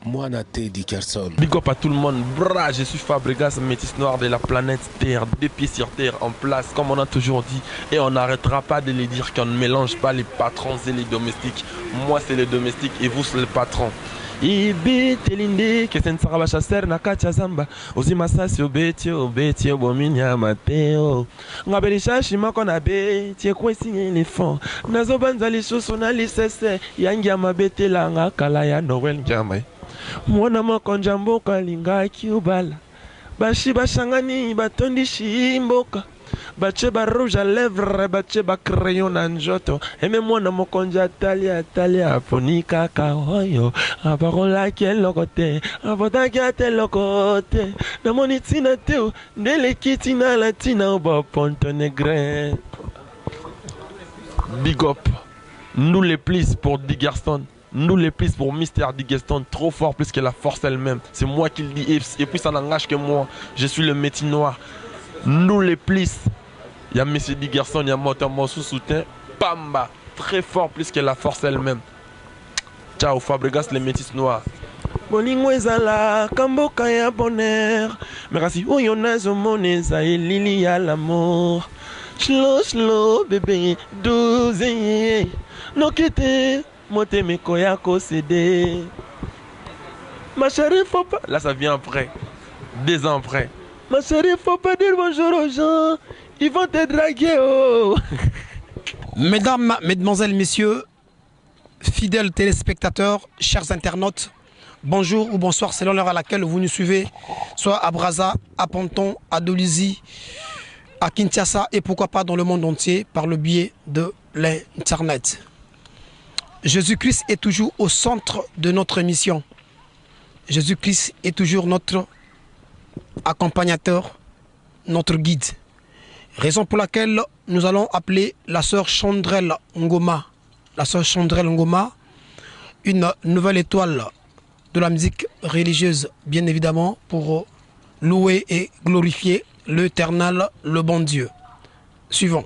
Moi, Naté Dickerson. Big up à tout le monde. Bra, je suis Fabregas, métis noir de la planète Terre, des pieds sur terre, en place, comme on a toujours dit. Et on n'arrêtera pas de les dire qu'on ne mélange pas les patrons et les domestiques. Moi, c'est les domestiques et vous, c'est les patrons. Ibi telinde que sen saraba chasser na kacha zamba ozima sasi obeti bominya mateo ngabeli shashi makona be tie kwesi éléphant nazo banza lisusu na lisese yangi amabete langa kala ya Noël njamai mwana makonja mboka linga kiubala bashi bashangani batondi shimboka bache ba rouge à lèvres bache ba crayon na njoto eme mwana mokonja talia ponika kahoyo abarola kelokote abotaki atelokote na monitina teo ndele kitina latina oba ponto negre. Big up, nous les plis pour Dickerson. Nous les plis pour Mr. Dickerson, trop fort plus que la force elle-même. C'est moi qui le dis et puis ça n'engage que moi. Je suis le métis noir. Nous les plis. Il y a M. Dickerson, il y a Motambo sous soutien. Pamba, très fort plus que la force elle-même. Ciao, Fabregas, les métis noirs. Bolingo ezala, kamboka ya bonheur. Merci, oyonazo moneza et lili à l'amour. Slow, bébé, douze. No kete, mote me koyako cédé. Ma chérie, faut pas. Là, ça vient après. 2 ans après. Ma chérie, faut pas dire bonjour aux gens. Ils vont te draguer, oh. Mesdames, mesdemoiselles, messieurs, fidèles téléspectateurs, chers internautes, bonjour ou bonsoir selon l'heure à laquelle vous nous suivez, soit à Brazza, à Ponton, à Dolisie, à Kinshasa et pourquoi pas dans le monde entier par le biais de l'Internet. Jésus-Christ est toujours au centre de notre émission. Jésus-Christ est toujours notre accompagnateur, notre guide. Raison pour laquelle nous allons appeler la sœur Chandrel Ngoma. La sœur Chandrel Ngoma, une nouvelle étoile de la musique religieuse, bien évidemment, pour louer et glorifier l'Éternel, le bon Dieu. Suivons.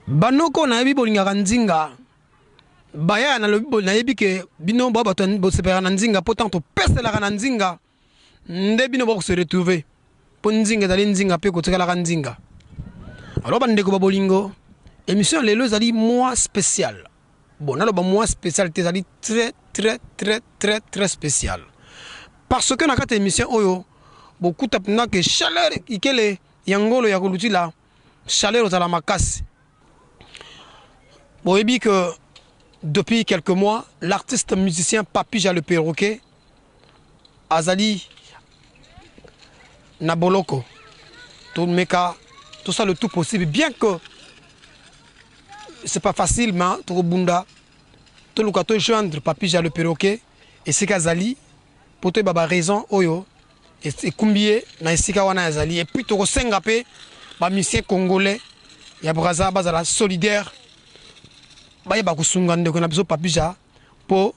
Banoko na yebi bolingaka nzinga baya na lobi na yebi ke bino ba bato bo separa na nzinga pourtant to peselaka na nzinga nde bino ba se retrouver po nzinga dali nzinga pe ko tekala nzinga. Alors bandeko ba bolingo émission lelo zali mois spécial. Bon nalo ba mois spécial te zali très spécial. Parce que na kata émission oyo beaucoup tapna que chaleur ikele yangolo ya kolutila chaleur za la makasi. Bon, et bien que depuis quelques mois, l'artiste musicien Papija le perroquet, Azali Naboloko, tout meka, tout ça le tout possible, bien que c'est pas facile, mais tout bunda, tout le cas joindre Papija le perroquet et c'est Kazali pour te baba raison oyo et combien na esika wana Azali et puis tout sengapé ba musicien congolais ya braza bazala solidaire ba yeba kusunga ndeko na biso Papija pour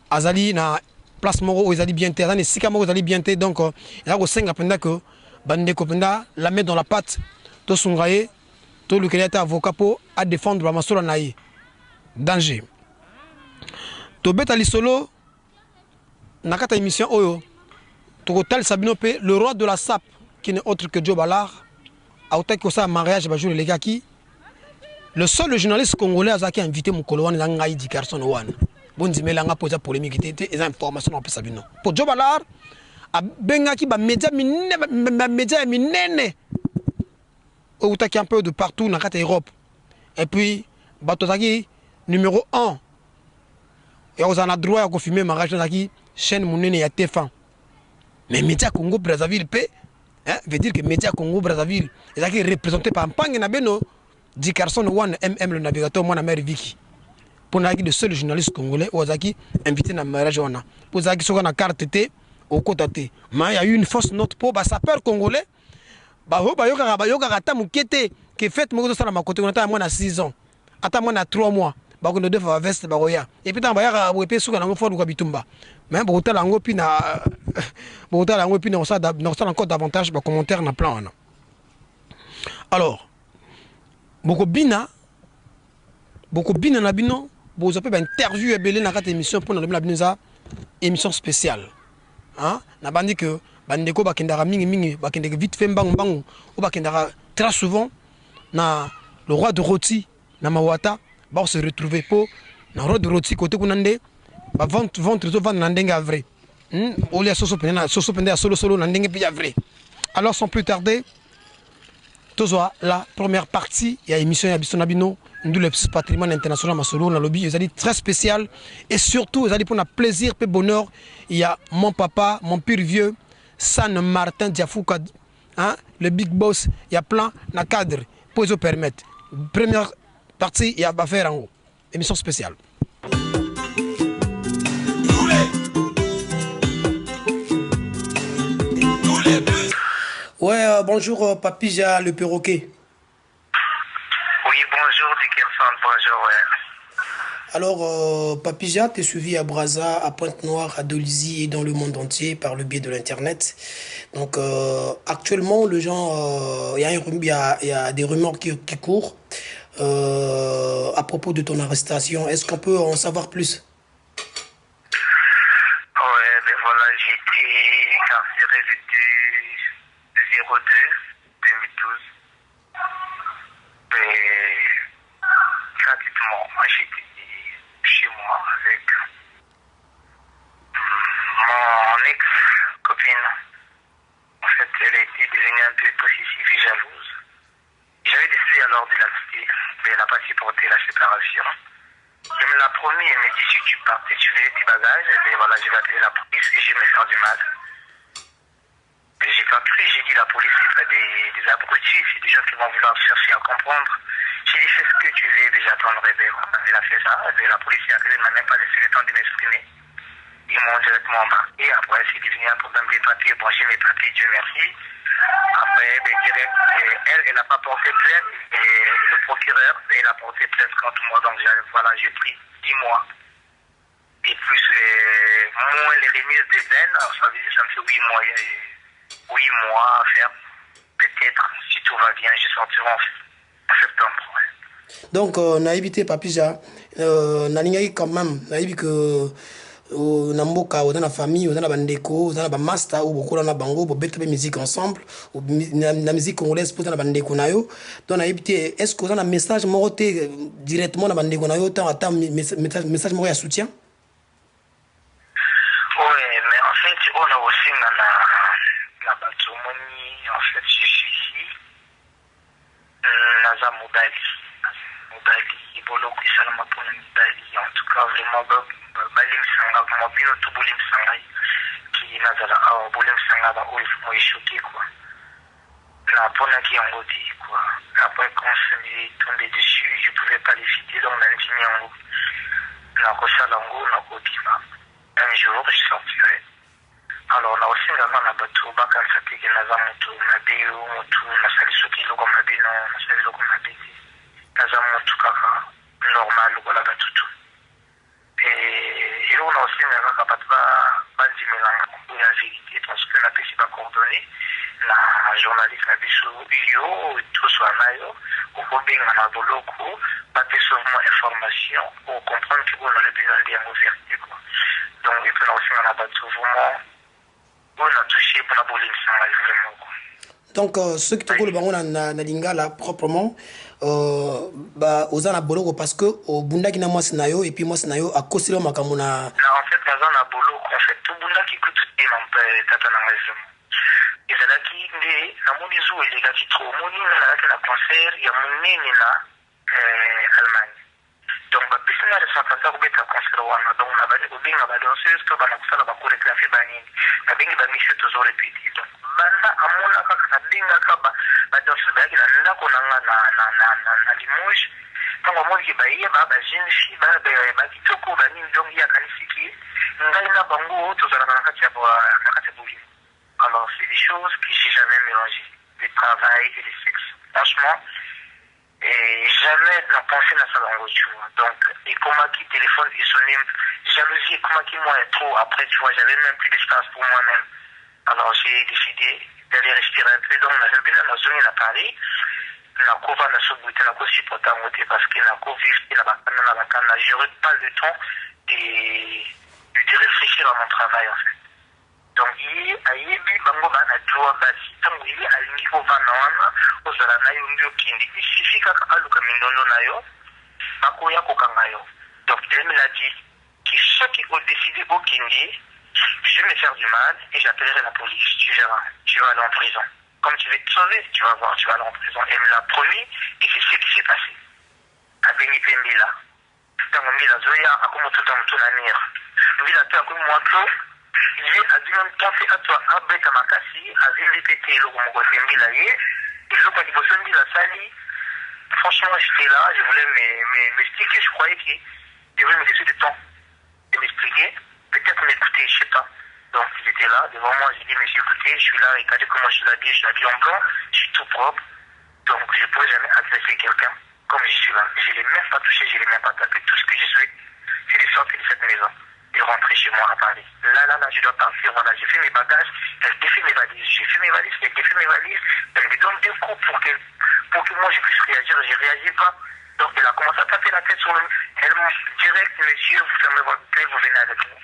Azali na place moko Azali bien té na esika moko Azali bien té donc il a ko senga penda que bandeko penda la mettre dans la patte to sungaye to le créateur avocat pour à défendre ba masolo naïe danger to betali solo nakata émission oyo to tel Sabino P le roi de la sape qui n'est autre que Joe Ballard a autant que ça mariage ba jour les gars qui le seul journaliste congolais a invité mon coloine dans ngai di Carson One bon dimela nga poser polémique était des informations en Sabino pour Joe Ballard a benga ki ba média minene ou taki un peu de partout nakata Europe et puis batozaki numéro 1 et on a droit à confirmer mariage dans la chaîne monene ya TF1 mais média Congo Brazzaville P veut dire que média Congo Brazzaville est représenté par Mpang na beno di Carson One MM le navigateur moi na mère Vicky pour na le seul journaliste congolais ozaki invité na mariage wana pour zaki soko na carte T au côté mais il y a eu une fausse note pour ba sapeur congolais ba yoka ata mukete que fait moko ça na makote on ata moi na 6 ans ata moi na 3 mois ba ko de fa veste ba roya et puis tant ba ya ko pe suka na ngofo ko bitumba mais ba utala ngo pina ba utala ngo pina on ça encore davantage ba commentaire na plan wana alors boko bina na bino bo zo pe ba interview ebele na kata émission pour na bino za émission spéciale hein na bandi que bandeko ba kendara mingi ba kendeke vite fait mbangu ou ba kendara très souvent na le roi de rôti na mawata ba se retrouver pour na roi de rôti côté kunande ba ventre zo vendre na ndenga vrai o les soso penda solo na ndenge pi vrai alors sans plus tarder tozoa la première partie il y a émission ya biso na bino ndu le patrimoine international masolo na lobby ezali très spécial et surtout ezali pour na plaisir et bonheur il y a mon papa mon pire vieux San Martin Diafouka hein le big boss il y a plein na cadre pour se permettre première partie il y a ba faire en haut émission spéciale. Ouais, bonjour Papija le perroquet. Oui, bonjour Dickerson, bonjour, ouais. Alors, Papija, tu es suivi à Brazza, à Pointe-Noire, à Dolisie et dans le monde entier par le biais de l'Internet. Donc, actuellement, les gens, il y a des rumeurs qui courent à propos de ton arrestation. Est-ce qu'on peut en savoir plus? Ouais, ben voilà, j'ai été incarcéré le 02-2012. Et gratuitement, moi j'étais chez moi avec mon ex-copine. En fait, elle était devenue un peu possessive et jalouse. J'avais décidé alors de la quitter, mais elle n'a pas supporté la séparation. Elle me l'a promis, elle m'a dit si tu partais, tu faisais tes bagages, et voilà, je vais appeler la police et je vais me faire du mal. Mais j'ai pas cru, j'ai dit la police c'est pas des abrutis, c'est des gens qui vont vouloir chercher à comprendre. J'ai dit fais ce que tu veux, mais j'attendrai. Elle a fait ça, la police est arrivée, elle m'a même pas laissé le temps de m'exprimer. Ils m'ont directement embarqué, après c'est devenu un problème des papiers, bon j'ai mes papiers, Dieu merci. Après, direct, elle n'a pas porté plainte, et le procureur, il a porté plainte contre moi, donc voilà, j'ai pris 10 mois. Et plus, moins les remises des peines, alors ça veut dire ça me fait 8 mois à faire. Peut-être, si tout va bien, je sortirai en septembre. Ouais. Donc, on a évité Papija, on a quand même, on a évité que na mboka ou dans la famille ou dans la bandeko ou dans la master ou beaucoup dans la bango pour mettre musique ensemble ou la musique congolaise pour dans la bandeko nayo donc on a évité est-ce que vous avez un message moroté directement dans la bandeko nayo tant message moroté à soutien. Oui, mais en fait on a aussi la batomoni en fait je suis ici naza mobali bolo kisala mapona mobali en tout cas vraiment balim sanga mobile tout bolim sanga qui nazala a bolim sanga ba oil mo choqué quoi La Ponaki Angoti, quoi. Après, quand je suis tombé dessus, je ne pouvais pas les citer, donc l'Indini Ango. La Rosalango, la Kotima. Un jour, je sortirai. Alors, on a aussi un bateau, Bakan Sati, Nazamoto, Mabéo, Motu, Nasali Soki, Logo Mabino, Nasali Logo Mabéti, Nazamotu Kaka, normal, Logo la Batutu. Et là, on a aussi un Bandi Mélang, la vérité, parce qu'on a pu pas coordonner. La journaliste la biso yo tout soit nayo au bien na boloko pas seulement information pour comprendre que on a le besoin de vérité quoi. Donc il peut aussi on a battu vraiment on a touché pour la police vraiment quoi. Donc ceux qui te le bango na lingala proprement ba ozana boloko parce que au bundaki na mwasi nayo et puis mwasi nayo akosilo makambo na en fait na boloko en fait tout bundaki kututi na mpe tata na raison. Ezalaki nde namoni zuwa elekaki trop moni nazalaki na concert ya monene na Allemagne. Donc bapesi na responsable kobeta concert wana donc nabandi kobenga badanseuse to bana kosala bakoregraphe banini nabengi bamisio tozorepete donc banda amona kaka nabengaka badanseuse bayaki na ndako nanga na Limoges ntango amoniki bayeba bajeune fille bakitoko banini donc ye akanisiki ngai na bango tozalaka na kati ya bolimo. Alors, c'est des choses que j'ai jamais mélangées, le travail et le sexe. Franchement, et jamais n'a pensé dans ça dans tu vois. Donc, et comment qui téléphone et sonne, jalousie, et comment qui moi est trop. Après, tu vois, j'avais même plus d'espace pour moi-même. Alors, j'ai décidé d'aller respirer un peu. Donc, dans la zone, il a parlé. La couve n'a pas goûté, la couve supportée en côté parce que la couve vivait la canne. J'aurais pas le temps de réfléchir à mon travail, en fait. Donc il ayebi bango bana droit basi tango il alingi ko vana wana ozala nayo ndio kindi suffit kaka aluka mindondo nayo bakoya ko kangayo. Donc elle me l'a dit que ceux qui ont décidé au kindi je vais me faire du mal et j'appellerai la police, tu verras, tu vas aller en prison. Comme tu veux te sauver, tu vas voir, tu vas aller en prison. Elle me l'a promis et c'est ce qui s'est passé. Abeni Pembila. Tango mila zoya akomo tout en tout l'avenir. Mila to akomo moto il a dit même café à toi avec ma cassie avait répété le mot Pembila et le quand il bosse la sali franchement j'étais là je voulais m'expliquer je croyais qu'il devait me laisser du temps de m'expliquer peut-être m'écouter je sais pas. Donc j'étais là devant moi j'ai dit monsieur écoutez je suis là regardez comment je suis habillé en blanc je suis tout propre donc je ne pourrais jamais agresser quelqu'un comme je suis là je ne l'ai même pas touché je ne l'ai même pas tapé tout ce que je souhaite c'est de sortir de cette maison et rentrer chez moi à Paris. Là, je dois partir, voilà, j'ai fait mes bagages, elle défait mes valises, j'ai fait mes valises, elle défait mes valises, elle me donne des coups pour que moi je puisse réagir, je ne réagis pas. Donc elle a commencé à taper la tête sur le... Elle m'a dit direct, monsieur, vous fermez votre plaie, vous venez avec moi.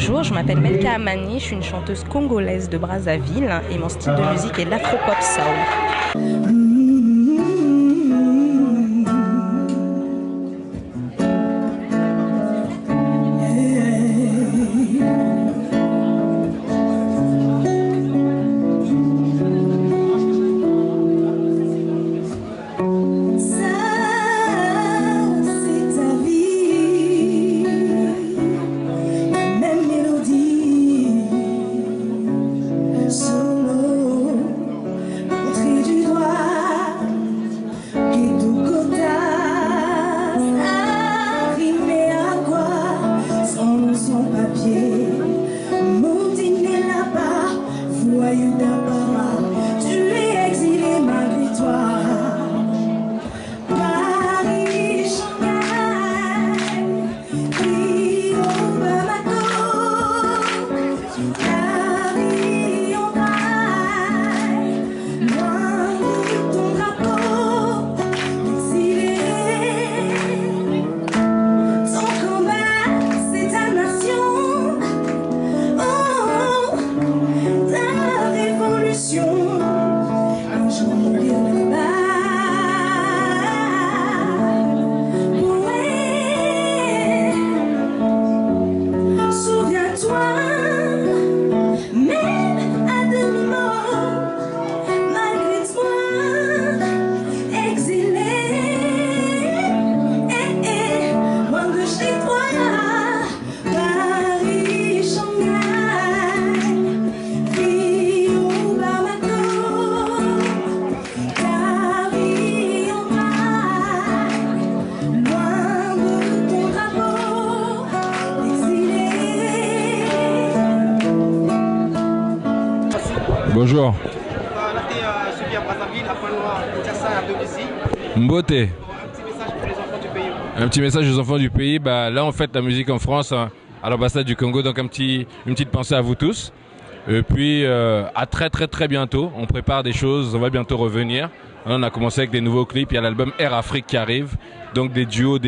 Bonjour, je m'appelle Melka Amani, je suis une chanteuse congolaise de Brazzaville et mon style de musique est l'afro-pop soul. Bonjour. Mbote. Un petit message aux enfants du pays. Bah, là, on fête la musique en France, hein, à l'ambassade du Congo. Donc, une petite pensée à vous tous. Et puis, à très bientôt. On prépare des choses. On va bientôt revenir. On a commencé avec des nouveaux clips. Il y a l'album Air Afrique qui arrive. Donc, des duos.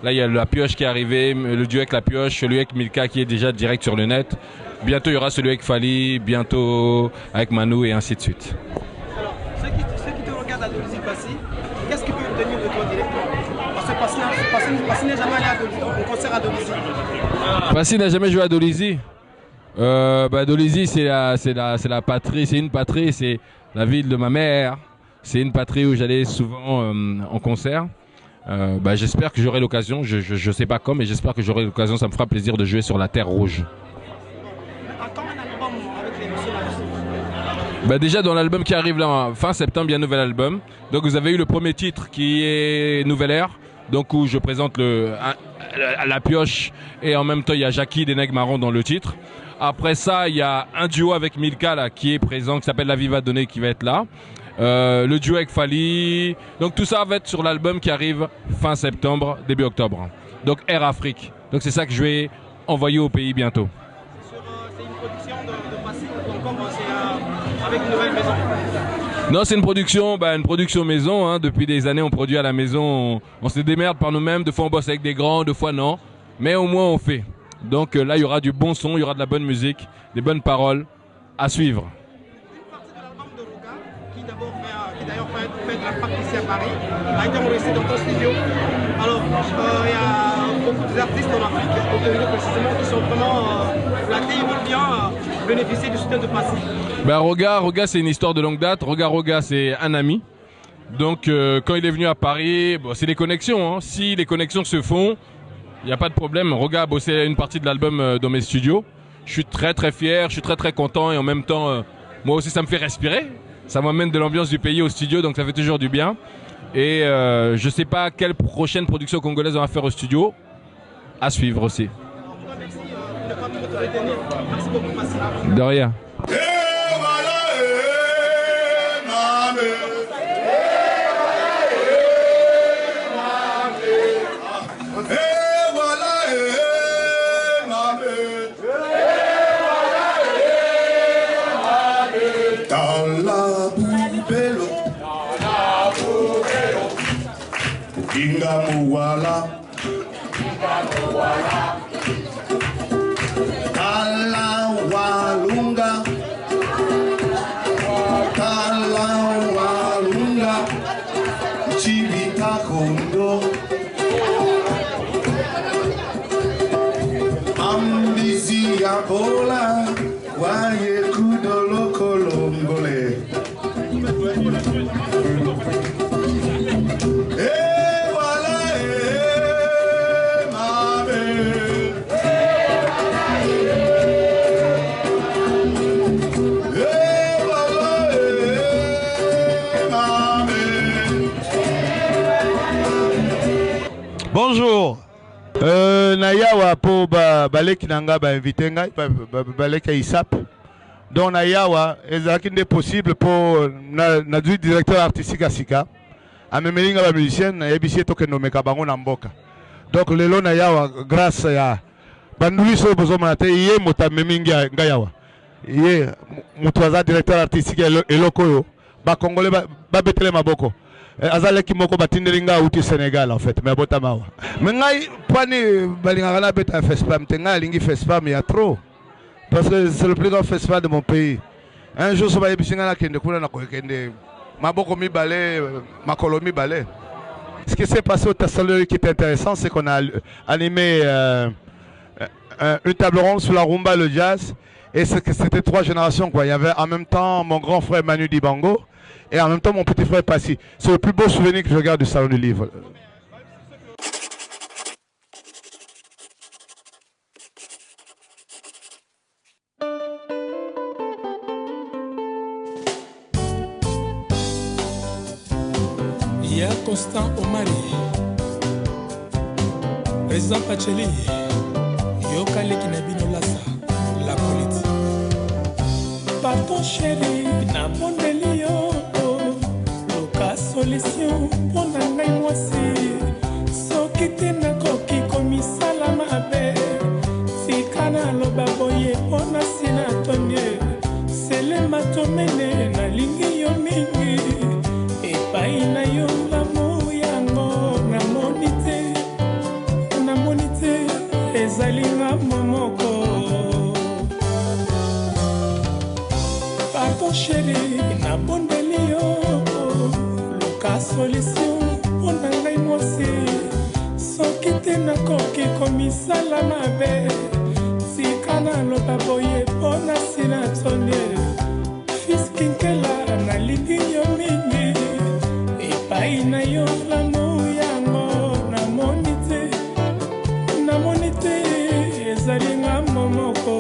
Là, il y a la pioche qui est arrivée. Le duo avec la pioche. Celui avec Milka qui est déjà direct sur le net. Bientôt, il y aura celui avec Fali, bientôt avec Manu et ainsi de suite. Alors, ceux qui te regardent à Dolisie Passy, qu'est-ce qu'ils peuvent retenir de toi directement? Parce que Passy n'est jamais allé au concert à Dolisie. Passy n'a jamais joué à Dolisie. Dolisie, c'est la patrie, c'est une patrie, c'est la ville de ma mère. C'est une patrie où j'allais souvent en concert. J'espère que j'aurai l'occasion, je sais pas quand, mais j'espère que j'aurai l'occasion, ça me fera plaisir de jouer sur la terre rouge. Déjà dans l'album qui arrive là fin septembre, il y a un nouvel album. Donc vous avez eu le premier titre qui est Nouvelle Ère, donc où je présente la pioche et en même temps il y a Jackie des Nègres Marrons dans le titre. Après ça il y a un duo avec Milka là, qui est présent, qui s'appelle La Vie va donner, qui va être là. Le duo avec Fali. Donc tout ça va être sur l'album qui arrive fin septembre, début octobre. Donc Air Afrique. Donc c'est ça que je vais envoyer au pays bientôt. C'est une production de Passy ou encore c'est avec une nouvelle maison? Non, c'est une production maison. Hein. Depuis des années, on produit à la maison. On se démerde par nous-mêmes. Des fois, on bosse avec des grands, des fois, non. Mais au moins, on fait. Donc là, il y aura du bon son, il y aura de la bonne musique, des bonnes paroles à suivre. Une partie de l'album de Roga, qui d'ailleurs fait de la frappe ici à Paris, a été enregistré dans ton studio. Alors, il y a beaucoup d'artistes en Afrique, au Congo précisément, qui sont vraiment flattés, ils veulent bien bénéficier du soutien de Passy. Roga, c'est une histoire de longue date. Roga, c'est un ami. Donc, quand il est venu à Paris, c'est les connexions. Hein. Si les connexions se font, il n'y a pas de problème. Roga a bossé une partie de l'album dans mes studios. Je suis très fier, je suis très content et en même temps, moi aussi ça me fait respirer. Ça m'amène de l'ambiance du pays au studio, donc ça fait toujours du bien. Et je sais pas quelle prochaine production congolaise on va faire au studio. À suivre aussi. De rien. Inga Muwala Kakundo Ambizi Yabola Waye Kudolo Kolongole Bonjour. Nayawa pour baleki nanga ba invité ngai baleki ISAP. Donc nayawa ezaki ndé possible pour na du directeur artistique asika. Amemelinga ba musicien na yebisi to ke nomeka bango na mboka. Donc lelo nayawa grâce ya banduli so bozo manate ye motamemi ngayawa. Ye mutwaza directeur artistique elokoyo ba congolais ba betele maboko. Azaleki moko batindelinga uti Sénégal en fait mais abota mawa mais ngai pani balingaka na beta festival tenga lingi festival il y a trop parce que c'est le plus grand festival de mon pays. Un jour so ba yebisinga na kende kuna na kokende maboko mibale makolo mibale. Ce qui s'est passé au Tassalori qui est intéressant, c'est qu'on a animé une table ronde sur la rumba, le jazz, et c'était 3 générations quoi. Il y avait en même temps mon grand frère Manu Dibango et en même temps mon petit frère Passy. C'est le plus beau souvenir que je garde du Salon du Livre. Il y a Constant Omari, Président Pacheli, Yokale Kinabino Lassa, la politique. Pardon chéri, na bon délio, Loka solution, bon nangai mwasi, Sokite na koki komisa la mabe, Sikana loba boye, ona sina tonye, Sele matomene na lingi yo mingi, Epai na yo lamu yango, na monite, ezalinga momoko. Pardon chéri, na bondeli yo, Loka solution, on a ngai mwasi, soki te na koki komisa la mabe, Sikana loba boye, pona sina tonye, Fils Kinkela na lingi yo mingi, Epai na yo lamu yango, na monite, ezalinga momoko.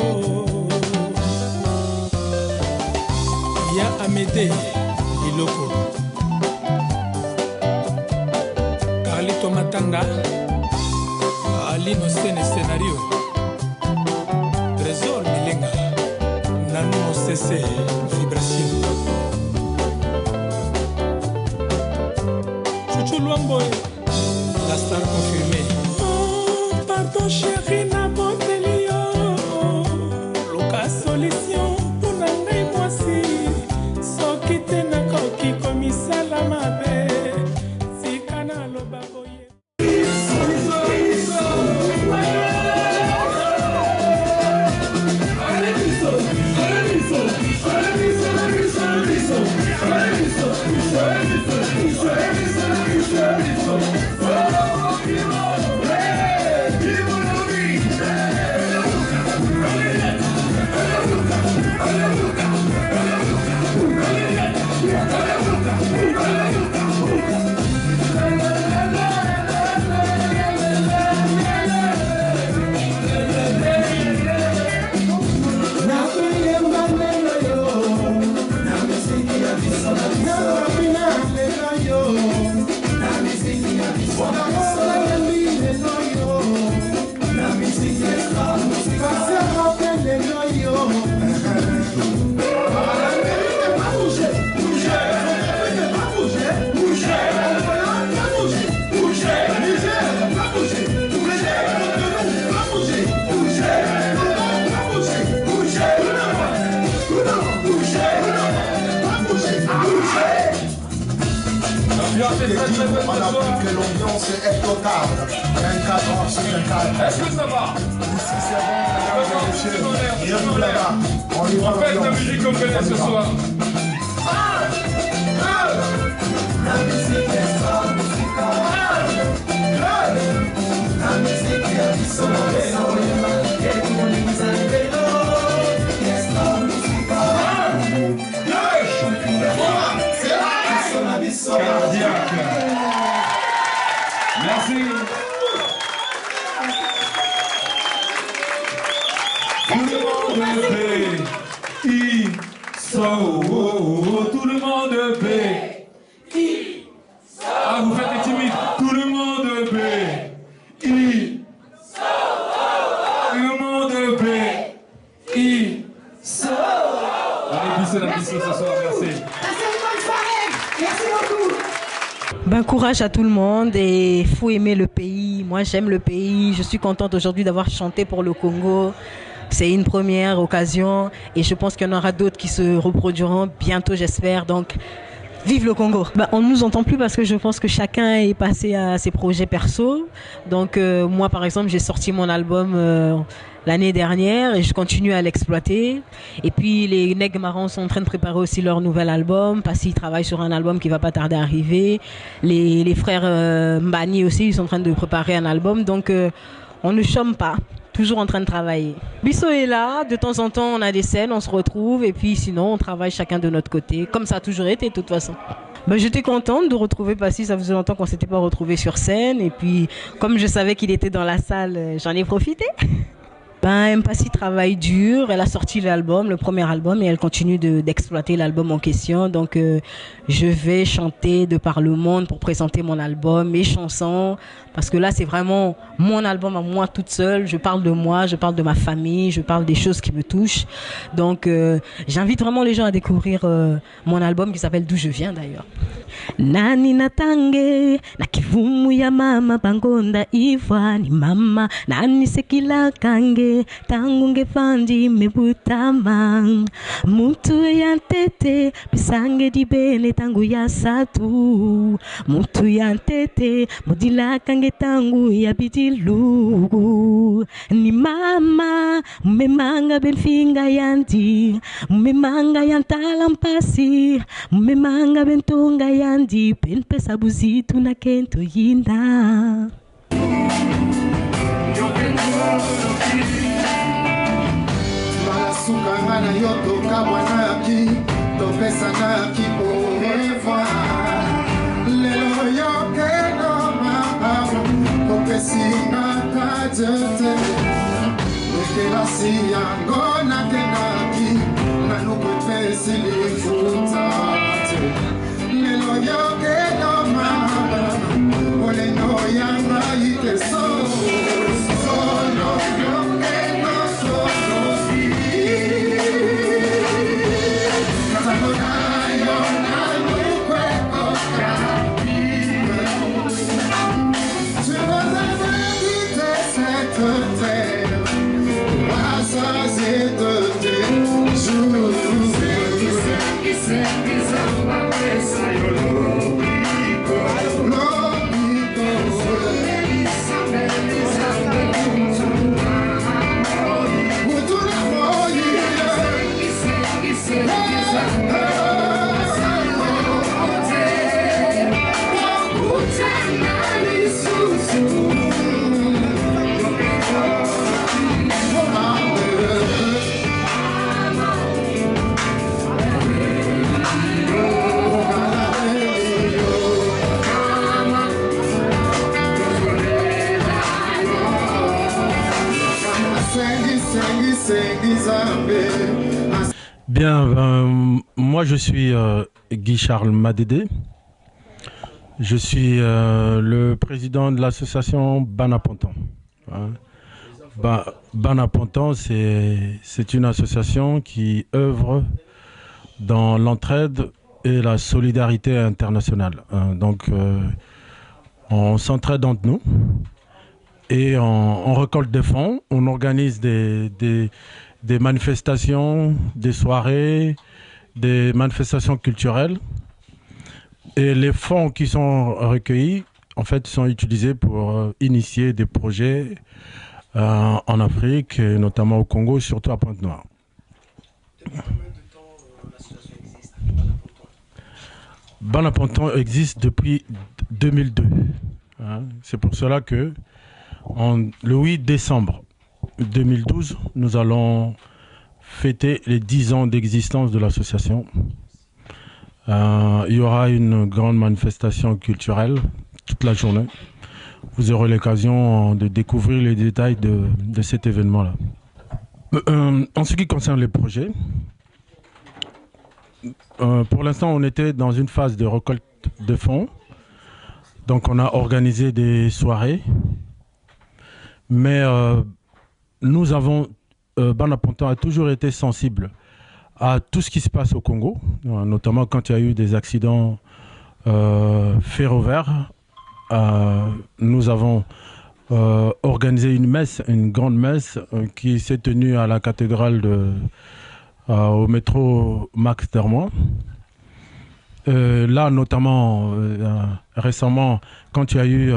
Ya Amédée Iloko, Carlito Matanda, Alino Sene Scénario, Trésor Milenga, Nano CC Vibration, Chouchou Luamboy, la star confirmée. Oh, pardon chérie, na bon délio, Loka solution, pour nangai mwasi. On a vu que l'ambiance est totale. 24 heures sur 24. Est-ce que ça va? Ici c'est bon, mesdames et messieurs. Bienvenue là-bas. On y va. On fait de la musique qu'on connaît ce soir. La musique est Merci. Tout le monde paie. Ah, vous faites les timides. Tout le monde paie. Tout le monde paie. Allez, bisous la mission ce soir, merci. Merci beaucoup. Ben, courage à tout le monde et il faut aimer le pays. Moi, j'aime le pays. Je suis contente aujourd'hui d'avoir chanté pour le Congo. C'est une première occasion et je pense qu'il y en aura d'autres qui se reproduiront bientôt, j'espère. Donc, vive le Congo. Ben, on ne nous entend plus parce que je pense que chacun est passé à ses projets perso. Donc, moi, par exemple, j'ai sorti mon album l'année dernière et je continue à l'exploiter. Et puis, les Nègres Marrons sont en train de préparer aussi leur nouvel album parce qu'ils travaillent sur un album qui va pas tarder à arriver. Les frères Mbani aussi, ils sont en train de préparer un album. Donc, on ne chôme pas. Toujours en train de travailler. Bisso est là, de temps en temps on a des scènes, on se retrouve et puis sinon on travaille chacun de notre côté, comme ça a toujours été de toute façon. Ben, j'étais contente de retrouver Passy, ça faisait longtemps qu'on s'était pas retrouvés sur scène et puis comme je savais qu'il était dans la salle, j'en ai profité. Ben, Mpassi travaille dur, elle a sorti l'album, le premier album et elle continue d'exploiter l'album en question. Donc je vais chanter de par le monde pour présenter mon album, mes chansons, parce que là c'est vraiment mon album à moi toute seule. Je parle de moi, je parle de ma famille, je parle des choses qui me touchent. Donc j'invite vraiment les gens à découvrir mon album qui s'appelle D'où je viens d'ailleurs. Nani natange na kivumu ya mama bangonda iva ni mama nani sekila kange tangu ngefandi mebutama mutu ya ntete bisange dibene tangu ya satu mutu ya ntete mudila kange tangu ya bidilugu ni mama mmemanga benfinga yandi mmemanga yantala Mpassi mmemanga bentonga yandi penpesa buzitu na kento yinda Sukanga na yo toka mwanaki topesa na kiporevoir lelo yokeno maamu kopesi na tajete ekelasi yango nakenaki nanukwepesi lifutate lelo yokeno maamu oleno yanga iteso solo yokeno solo Bien, moi je suis Guy Charles Madédé. Je suis le président de l'association Banapontan. Banapontan, c'est une association qui œuvre dans l'entraide et la solidarité internationale. Donc, on s'entraide entre nous et on récolte des fonds, on organise des manifestations, des soirées, des manifestations culturelles. Et les fonds qui sont recueillis, en fait, sont utilisés pour initier des projets en Afrique, et notamment au Congo, surtout à Pointe-Noire. Banapontan existe depuis 2002. C'est pour cela que Le 8 décembre 2012, nous allons fêter les 10 ans d'existence de l'association. Il y aura une grande manifestation culturelle toute la journée. Vous aurez l'occasion de découvrir les détails de cet événement-là. En ce qui concerne les projets, pour l'instant, on était dans une phase de récolte de fonds. Donc, on a organisé des soirées. Mais nous avons, Bana Ponton a toujours été sensible à tout ce qui se passe au Congo, notamment quand il y a eu des accidents ferroviaires. Nous avons organisé une messe, une grande messe qui s'est tenue à la cathédrale au métro Max Dermois. Là, notamment, récemment, quand il y a eu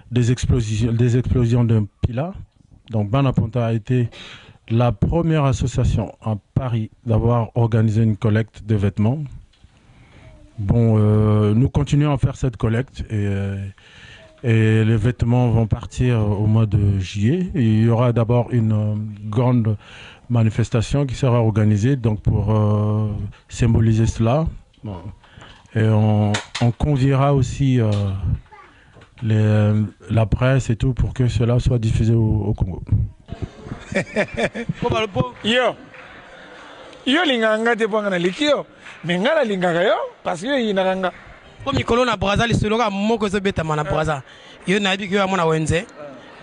des explosions d'un pila, donc Bana Ponton a été la première association à Paris d'avoir organisé une collecte de vêtements. Bon, nous continuons à faire cette collecte et les vêtements vont partir au mois de juillet. Et il y aura d'abord une grande manifestation qui sera organisée donc pour symboliser cela. Bon. Et on conviera aussi la presse et tout pour que cela soit diffusé au Congo. Yo linganga te panga likio mengala linganga yo parce que yinanga ko mikolo na Braza li soloka moko zo beta mana Braza yo na bi ko amona wenze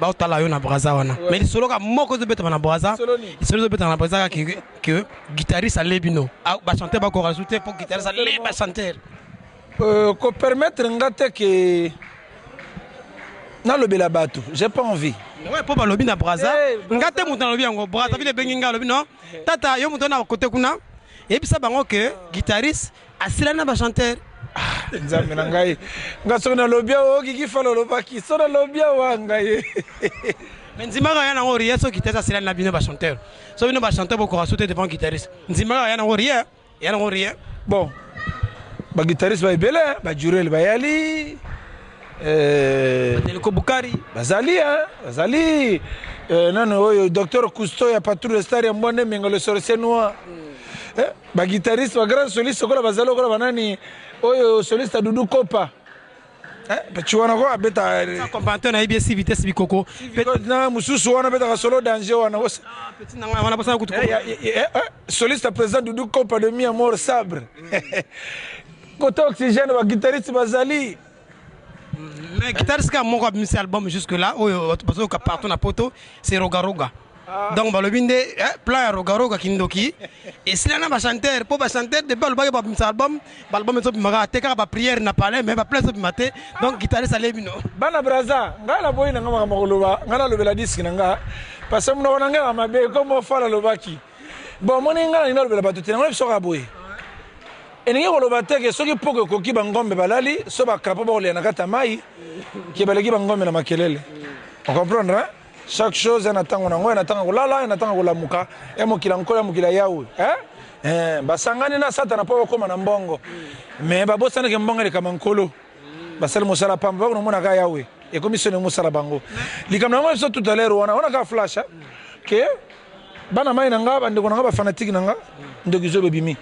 ba utala yo na Braza wana mais li soloka moko zo beta mana Braza li solo zo beta na Braza que guitariste alebino ba chanter ba ko rajouter pour guitariste ale ba chanter ko permettre ngate que na lobela bato j'ai pas envie. Ouais, pour balobi na Braza ngate mutu na lobi yango Braza vile bengi nga lobi non tata yo mutu na côté kuna et puis ça bango que guitariste asila na ba chanteur nzambe na ngai ngaso na lobi o kiki falo lobaki so na lobi wa ngai nzima ga yana ngori yeso guitariste asila na bino ba chanteur so bino ba chanteur boko rasuter devant guitariste nzima ga yana ngori yana ngori bon ba guitariste ba ibele ba jurel ba yali Teliko Bukari bazali bazali nano oyo docteur Cousteau ya patrouille star ya mbone mengo le sorcier noir ba guitariste ba grand soliste ko la bazalo ko la banani oyo soliste Dudu Kopa tu wana ko abeta combattant na IBC vitesse bikoko na mususu wana beta solo danger wana petit na wana pasa kutu soliste président Dudu Kopa de mi amour sabre côté oxygène ba guitariste bazali. Mais guitariste qui a mon album jusque là, parce que partout na poto, c'est Rogaroga. Donc le binde plan Rogaroga kindoki et si là na chanteur pour chanteur de pas le bague album, l'album est maga teka ba prière na parler mais ba plein de maté donc guitariste alebino. Bana Braza, ngala boy na ngama makoloba, ngala lobela disque nga parce que mona nga mabe comme fala lobaki. Bon moni ngala ina lobela batuti ngala bisoka boy. Et nous avons dit que ceux qui peuvent koki bangombe balali, ceux qui capable de les nakata mai, qui balagi bangombe na makelele. On comprend, hein? Chaque chose en attend on en attend lala, en attend la muka, et mo kila nkola mo kila yawe, hein? Basangani na sata na po koma na mbongo. Mais babo sana ke mbongo le kamankolo. Basal musala pamba no mona ga yawe. Et commission musala bango. Likamna mo so tout à l'heure on a ka flash, que bana mai nanga bande ko nanga ba fanatique nanga ndogizo bebimi.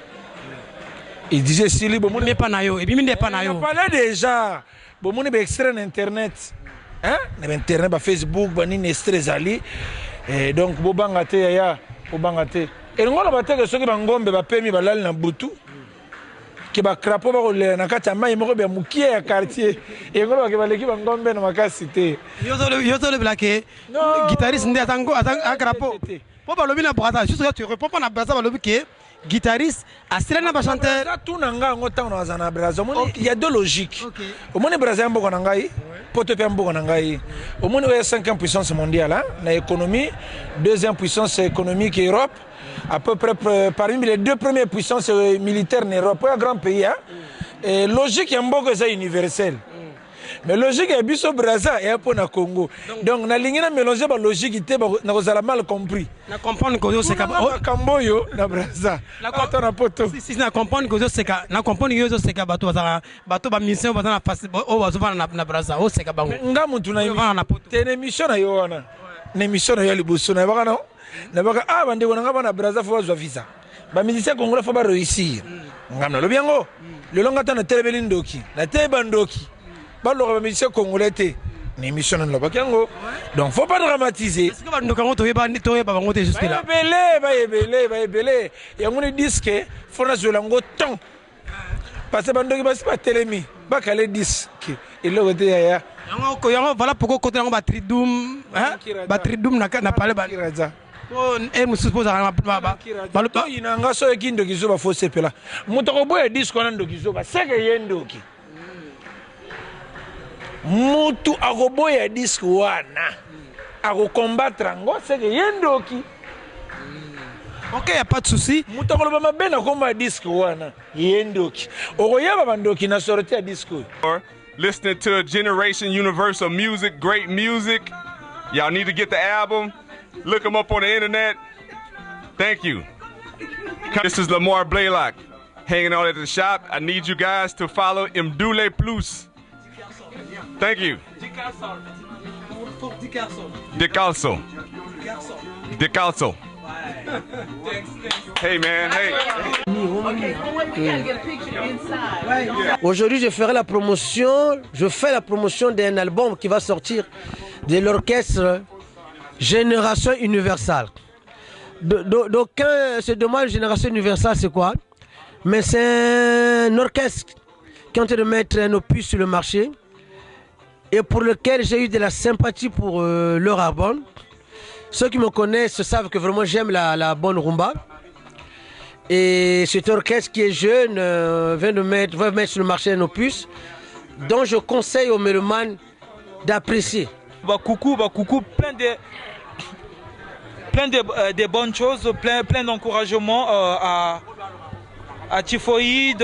Il disait si li bomoni n'est pas nayo et bimi n'est pas nayo. On parlait déjà bomoni be extrait internet. Hein? Na internet ba Facebook ba ni extrait zali et donc bo bangate ya bo bangate. Et ngolo ba teke soki ba ngombe ba pemi ba lali na butu. Ke ba crapo ba ko le na kata mai moko be mukie ya quartier. Et ngolo ba ke ba leki ba ngombe na makasité. Yozo le blaké. Guitariste ndi atango a crapo. Po ba lobi na Braza juste que tu réponds pas na Braza ba lobi ke guitariste, Astrana chanteur. Il y a deux logiques. Au moins, Brésil est un peu Potopé est au moins, il y a 5e puissance mondiale, l'économie, 2e puissance économique Europe, à peu près parmi les 2 premières puissances militaires en Europe, un grand pays. Et logique, il y a un peu universel. mais logique ya biso Brazza et pour na Congo donc na lingi na mélanger ba logique ité na kozala mal compris na comprendre que yo seka Kamboyo na Brazza na poto si na comprendre que yo seka na comprendre yo seka bato ba mission bazana face o bazovana na Brazza o seka bango nga mutu na poto te émission na yo wana na émission na yo liboso na baka na baka bande ko nga bana Brazza fo bazwa visa ba musicien congolais fo ba réussir ngamna lo biango le longa tana telebeli ndoki na teba ndoki ba lo ba musicien congolais te na émission na baka yango donc faut pas dramatiser est-ce que ba ndoka ngoto yeba bango te jusque là ba ebele yango ni disque fo na zola ngo ton parce que ba ndoki ba pas telemi ba kale disque il le côté ya yango voilà pourquoi côté yango ba tridum na parler ba kiraza et me suppose ba inanga so ekindo kizo ba fo sepela mutoko boya disco na ndo kizo ba seke yendoki mutu akoboya disco wana ako combattre ngo seke yendoki ok y a pas de souci mutoko ba mabena komba disco wana yendoki okoyeba bandoki na sortie ya disco. Listening to Generation Universal music, great music. Y'all need to get the album. Look them up on the internet. Thank you. This is Lamar Blaylock, hanging out at the shop. I need you guys to follow Mdule Plus. Thank you. Decalso. Decalso. Hey man, hey. Aujourd'hui, je fais la promotion d'un album qui va sortir de l'orchestre Génération Universale. D'aucuns se demandent Génération Universale c'est quoi? Mais c'est un orchestre qui est en train de mettre un opus sur le marché et pour lequel j'ai eu de la sympathie pour leur album. Ceux qui me connaissent savent que vraiment j'aime la bonne rumba. Et cet orchestre qui est jeune va mettre sur le marché un opus dont je conseille aux mélomanes d'apprécier. Coucou, plein de bonnes choses, plein d'encouragements à Typhoïde,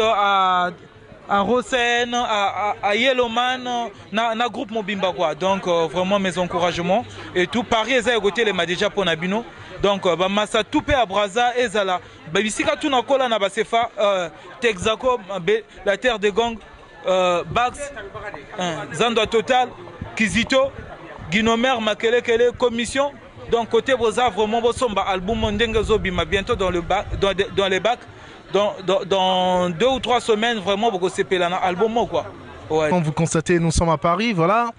à Rosen, à Yellowman, na groupe Mobimba quoi. Donc vraiment mes encouragements et tout. Paris est côté les déjà pour Nabino. Donc massa toupé à Brazza et Zala. Babisika tout na kola na basefa Texaco, la terre des gangs, Bax, Zando Total, Kizito, Guinomer, Makele Kele, Commission. Donc côté Boza vraiment Bosomba album Mondenga Zobima bientôt dans les bacs. Dans 2 ou 3 semaines, vraiment, beaucoup c'est un album quoi. Ouais. Comme vous constatez, nous sommes à Paris, voilà.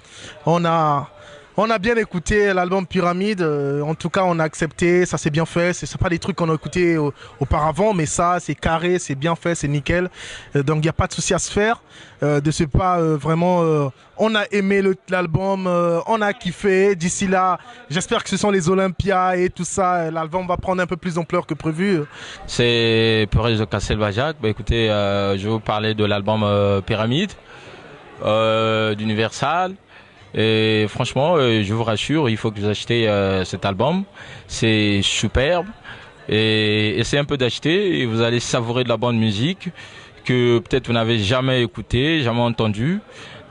On a bien écouté l'album Pyramide. En tout cas, on a accepté, ça c'est bien fait. C'est pas des trucs qu'on a écouté auparavant, mais ça c'est carré, c'est bien fait, c'est nickel. Donc il n'y a pas de souci à se faire. De ce pas vraiment, on a aimé l'album, on a kiffé. D'ici là, j'espère que ce sont les Olympias et tout ça. L'album va prendre un peu plus d'ampleur que prévu. C'est Purage de Castelbajac. Écoutez, je vais vous parler de l'album Pyramide d'Universal. Et franchement, je vous rassure, il faut que vous achetez cet album. C'est superbe. Et essayez un peu d'acheter et vous allez savourer de la bonne musique que peut-être vous n'avez jamais écouté, jamais entendu.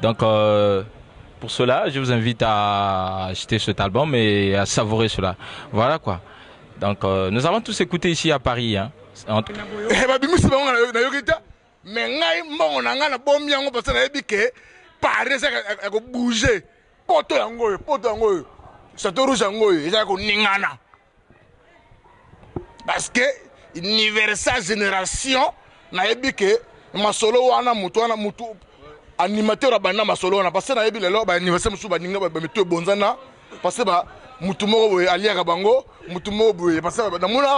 Donc pour cela, je vous invite à acheter cet album et à savourer cela. Voilà quoi. Donc nous avons tous écouté ici à Paris. Hein. Paris a bougé. Poto yango, Château Rouge yango, il a ningana. Parce que Universal Génération na ebike masolo wana mutu animateur abana masolo wana parce que na ebi lelo ba anniversaire musu ba ninga ba meto bonzana parce que ba mutu moko aliaka bango mutu moko parce que na mona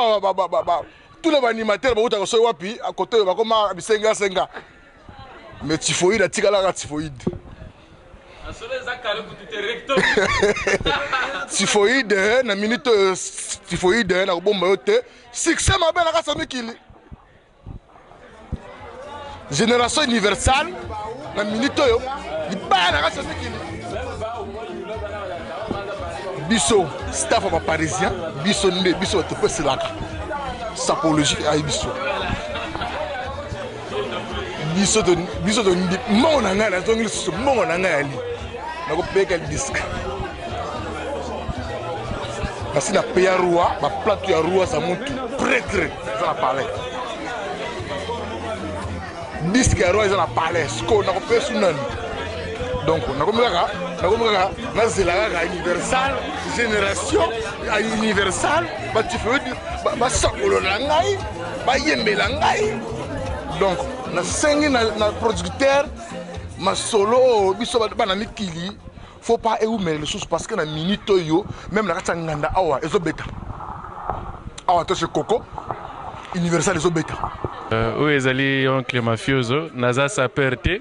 tous les animateurs ba uta so wapi à côté ba koma bisenga senga. Mais typhoïde, tu as la typhoïde. Typhoïde, na minute typhoïde, na bombe yote. Succès ma belle la sami kili. Génération Universale, na minute yo, di ba na sami kili. Biso, staff of parisien, biso ndé, biso te pese la. Sapologie ay biso. biso to mbongo na ngai nazongi lisusu mbongo na ngai ali nakopeka disque kasi na pe ya roi baplateau ya roi za mutu prêtre eza na palais disque ya roi eza na palais siko nakopesa su nani donc nakomi kaka nazela kaka universal génération ya universal basakolo na ngai bayembela ngai donc nasengi na producteur masolo biso bana mikili faut pas eumela lisusu parce que na minute oyo même na kati ya nganda awa ezobeta awa to chez Coco universal ezobeta oyo ezali oncle mafioso naza saper te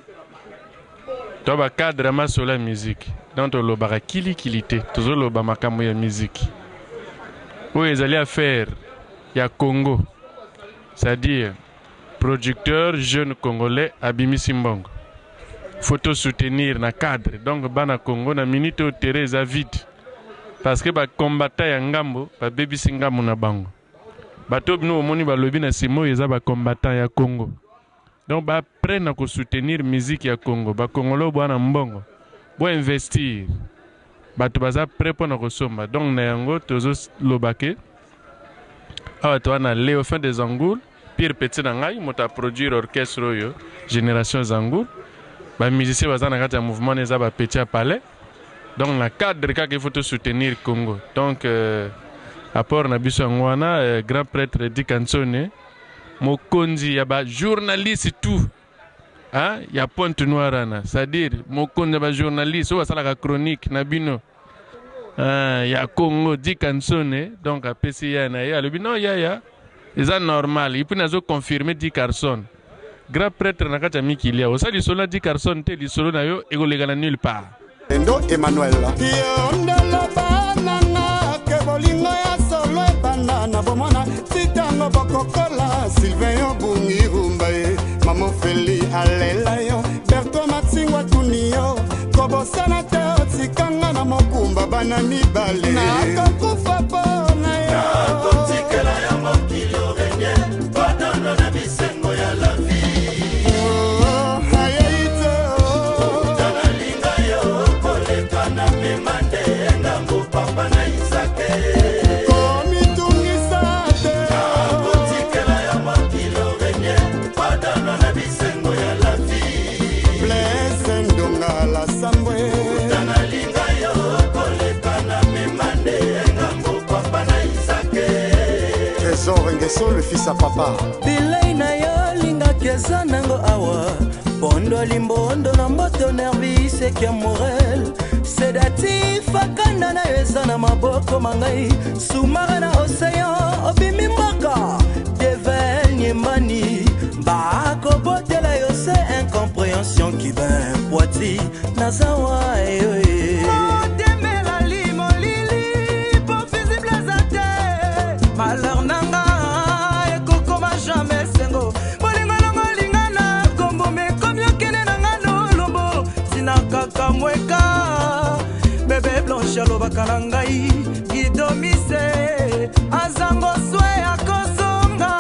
to bacadre masolo ya musique donc tolobaka kilikili te tozoloba makambo ya musique oyo ezali affaire ya Congo, c'est-à-dire producteur jeune congolais abimisi mbongo. Faut soutenir na cadre donc bana Congo na minute au terrain za vide parce que ba combattant ya ngambo ba bebisi ngambo na bango bato bino omoni ba lobi na simo eza ba combattant ya Congo donc ba prendre ko soutenir musique ya Congo ba congolo bwana mbongo bo investir bato baza prêt pour na kosomba donc na yango tozo lobake awa to na Léo fin des Angoul pire petit na ngai mota produire orchestre oyo génération Zangoul ba musicien baza na kati ya mouvement neza ba petit à palais donc na cadre kaka il faut te soutenir Congo donc apport na biso ngwana grand prêtre Di Kansone mokonzi ya ba journaliste tout hein ya Pointe Noire na c'est-à-dire mokonzi ya ba journaliste o sala ka chronique na bino ya Congo Di Kansone donc apesi ya na ya le bino ya eza normal et puis nazo confirmer Di Carson grand prêtre na kati ya mikili ya osali solo Di Carson te lisolo na yo egolegana nulle part Endo Emmanuel yondelo banana ke bolingo ya solo ebanda na bomona sitango bokokola Sylvain Obungi rumbaye Maman Feli alela yo Berto Matsingwa Tunio kobosana te otsikanga na mokumba bana mibale nakokufa pona yo nakotikela ya mokili orenye badana na bisengo ya la vie le fils à papa bilei na yo linga keza nango awa bondo limbondo na mboto nervis ekia morel sedatif akanda na yo eza na maboko mangai sumara na océan obimi mboka devel nyembani bakobotela yo se incompréhension qui ben poiti nazawa eyoe modemela limolili po visible azate malheur nanga jamais sengo bolinga longo lingana kombo me komyo kene na ngano lombo sina kaka mweka bébé blanche alobaka na ngai gidomise azango swe akosonga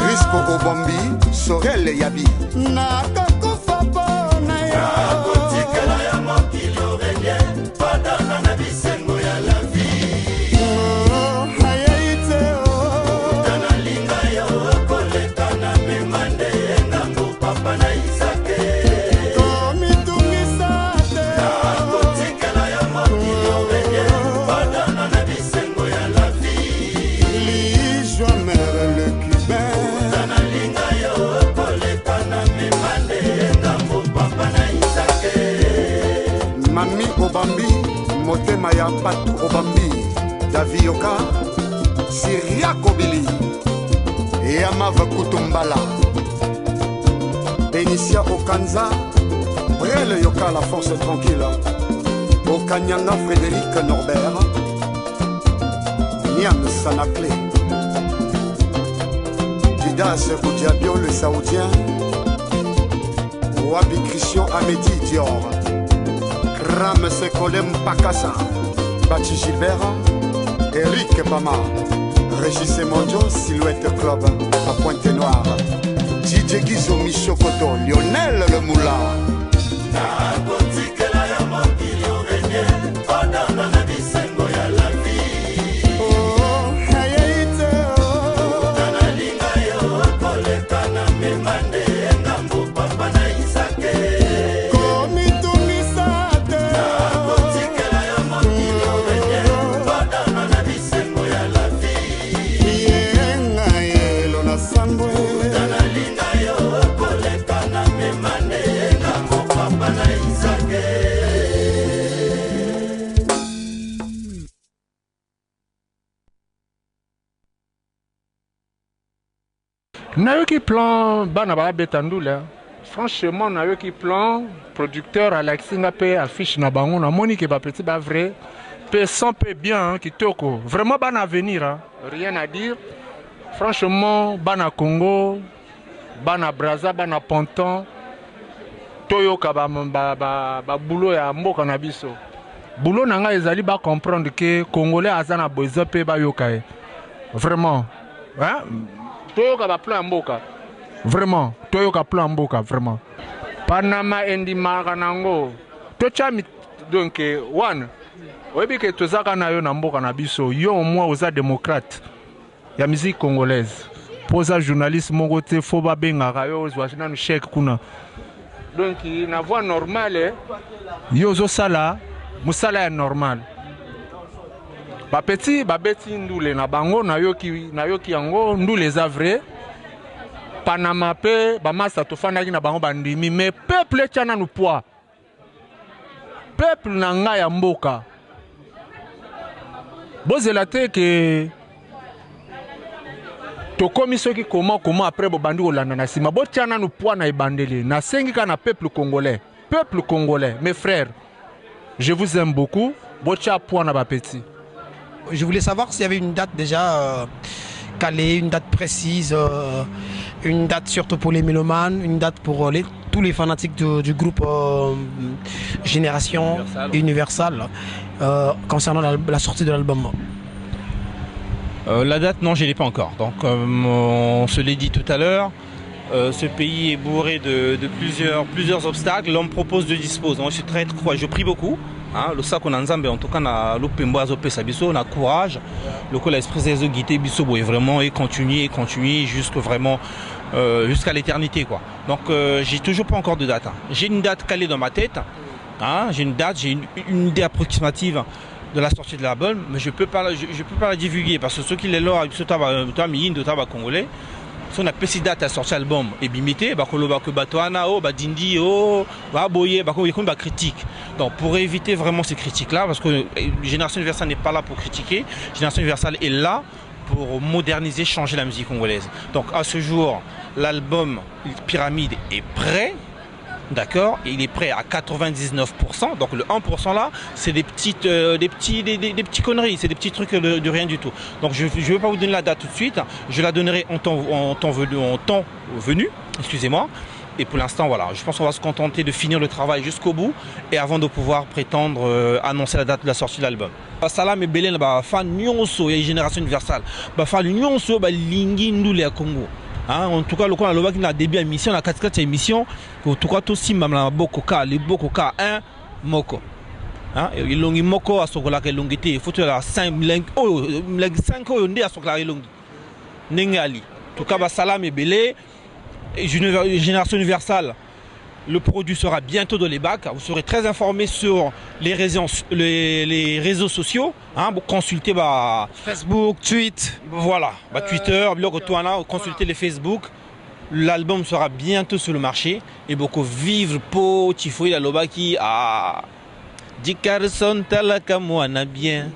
risco obombi sorele yabi nakakufa pona yo nakotikela ya mokili orenye padana na bisengo ya la vie Mami Obambi, motema ya patu Obambi, Davioka, Siria Kobili, Yamava Kutumbala, Benicia Okanza, Brel Yoka la force tranquille, Okanyanga Frédéric Norbert, Niam Sanakle, Didas Koudiabio le Saoudien, Wabi Christian Amedi Dior, Ram Sekolem Pakassa, Bachi Gilbert, Eric Bama, Régis Mondio, Silhouette Club à Pointe-Noire, DJ Zegizo Michokoto, Lionel le Moulin. Nayoki plan bana betandula. Franchement nayoki plan producteur Alexis Ngapé affiche na bango na moni ke ba petit ba vrai pe son peu bien kitoko. Vraiment bana avenir hein. Rien à dire. Franchement bana Congo, bana Brazza, bana Ponton toyoka ba boulot ya mboka na biso. Boulot nanga ezali ba comprendre que congolais azana besoin pe ba yoka. Vraiment. Hein? Toyoka ba plan mboka. Vraiment, toyoka plan mboka vraiment. Panama endi maranango. Tochami donc one. Oyebi ke tozaka na yo na mboka na biso, yo moi oza démocrate. Ya musique congolaise. Posa journaliste mongo te fo ba benga yo ozwasina no chèque kuna. Donc na voix normale yo zo sala, musala ya normal. Ba petit ba beti ndule na bango na yoki yango ndule za vrai. Panama pe ba masa to fanaki na bango bandimi mais peuple tchana no poids. Peuple na nga ya mboka. Bozela te que to komi soki comment après bo bandi olanda na sima bo tchana no poids na ebandeli na sengika na peuple congolais. Peuple congolais, mes frères. Je vous aime beaucoup. Bo tcha poids na ba petit. Je voulais savoir s'il y avait une date déjà calée, une date précise, une date surtout pour les mélomanes, une date pour tous les fanatiques du groupe Génération Universal concernant la sortie de l'album. La date, non, je ne l'ai pas encore. Donc, on se l'est dit tout à l'heure, ce pays est bourré de plusieurs obstacles. L'homme propose de dispose. Moi, je prie beaucoup. Le sac on a en tout cas na l'opembo azopesa biso na courage le coup l'esprit des guité biso boy vraiment et continuer jusqu'à l'éternité quoi. Donc j'ai toujours pas encore de date. J'ai une date calée dans ma tête. J'ai une idée approximative de la sortie de l'album, mais je peux pas la divulguer parce que ceux qui les lor taba congolais on a petite date à sortir l'album et bimité bakoloba que batoana o badindi o baboye ba critique. Donc pour éviter vraiment ces critiques là parce que Génération Universelle n'est pas là pour critiquer, Génération Universelle est là pour moderniser, changer la musique congolaise. Donc à ce jour, l'album Pyramide est prêt. D'accord, il est prêt à 99%. Donc le 1% là, c'est des petites conneries, c'est des petits trucs de rien du tout. Donc je ne vais pas vous donner la date tout de suite. Je la donnerai en temps venu. Excusez-moi. Et pour l'instant, voilà, je pense qu'on va se contenter de finir le travail jusqu'au bout et avant de pouvoir prétendre annoncer la date de la sortie de l'album. Salam et Belen, fan nyonso et Génération Universelle. Fan nyonso lingi ndule à Congo. En tout cas, le coup, on a début émission, la 4 émission, en tout cas, tout simba na bokoka, les bokoka 1 moko. Il longi moko à sokola ke longité, il faut la 5 on dit à sokola longi. Nengali. En tout cas, salam et belé, Génération Universelle. Le produit sera bientôt dans les bacs. Vous serez très informés sur les réseaux sociaux. Vous consultez Facebook, Twitter. Voilà, Twitter, consultez les Facebook. L'album sera bientôt sur le marché. Et beaucoup vivre pour Tifoui la Lobaki à Dicarson Talakamwana bien.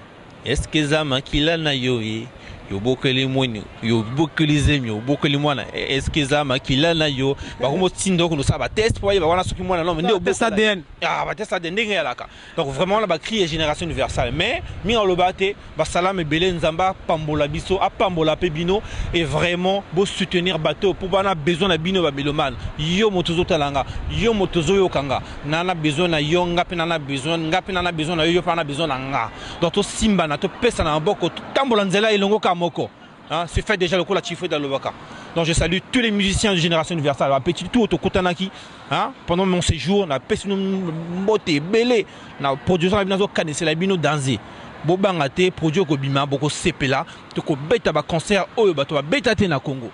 Est-ce que Zama Kilana Yoye? Yo beaucoup les moines, yo beaucoup les amis, yo beaucoup les moines. Est-ce que ça makila na yo? Ba como tindo ko ça ba test pour y ba wana soki moine non mais ndé test ADN. Ba test ADN ndenge alaka. Donc vraiment la ba crier Génération Universelle mais mi en lobate ba salam et belé nzamba pambola biso a pambola pe bino et vraiment beau soutenir bateau pour bana besoin na bino ba meloman. Yo motozo talanga, yo motozo yo kanga. Nana besoin na yo ngapi nana besoin na yo pa na besoin na nga. Donc to simba na to pesa na boko tambola nzela ilongo ka moko. Hein, c'est fait déjà le coup la Tifo dans le Waka. Donc je salue tous les musiciens de Génération Universelle, petit tout au Kotanaki. Hein, pendant mon séjour, on a passé une beauté, belle, on a produit la bino canesse, la bino dansé. Bobangate, produit au Bima, beaucoup sepela, tu ko beta ba concert, oh bah tu vas beta te na Congo.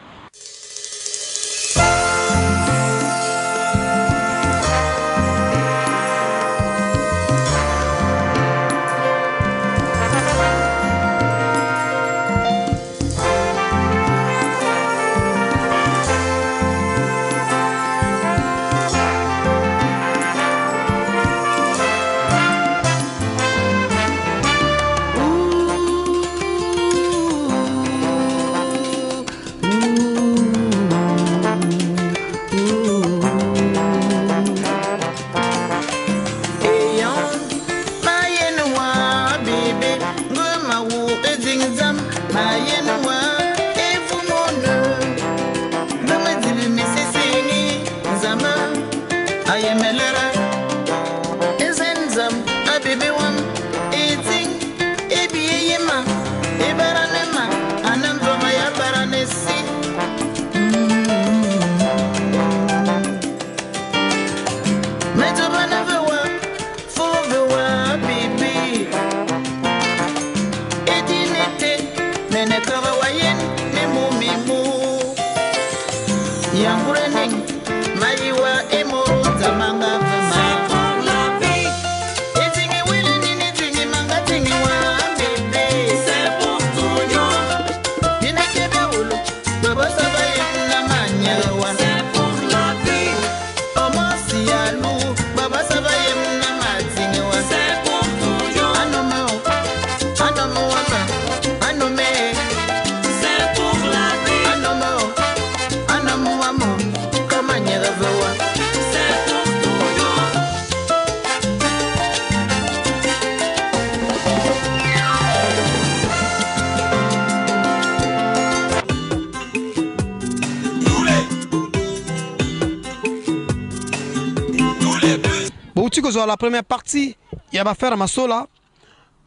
La première partie, il va faire ma sola.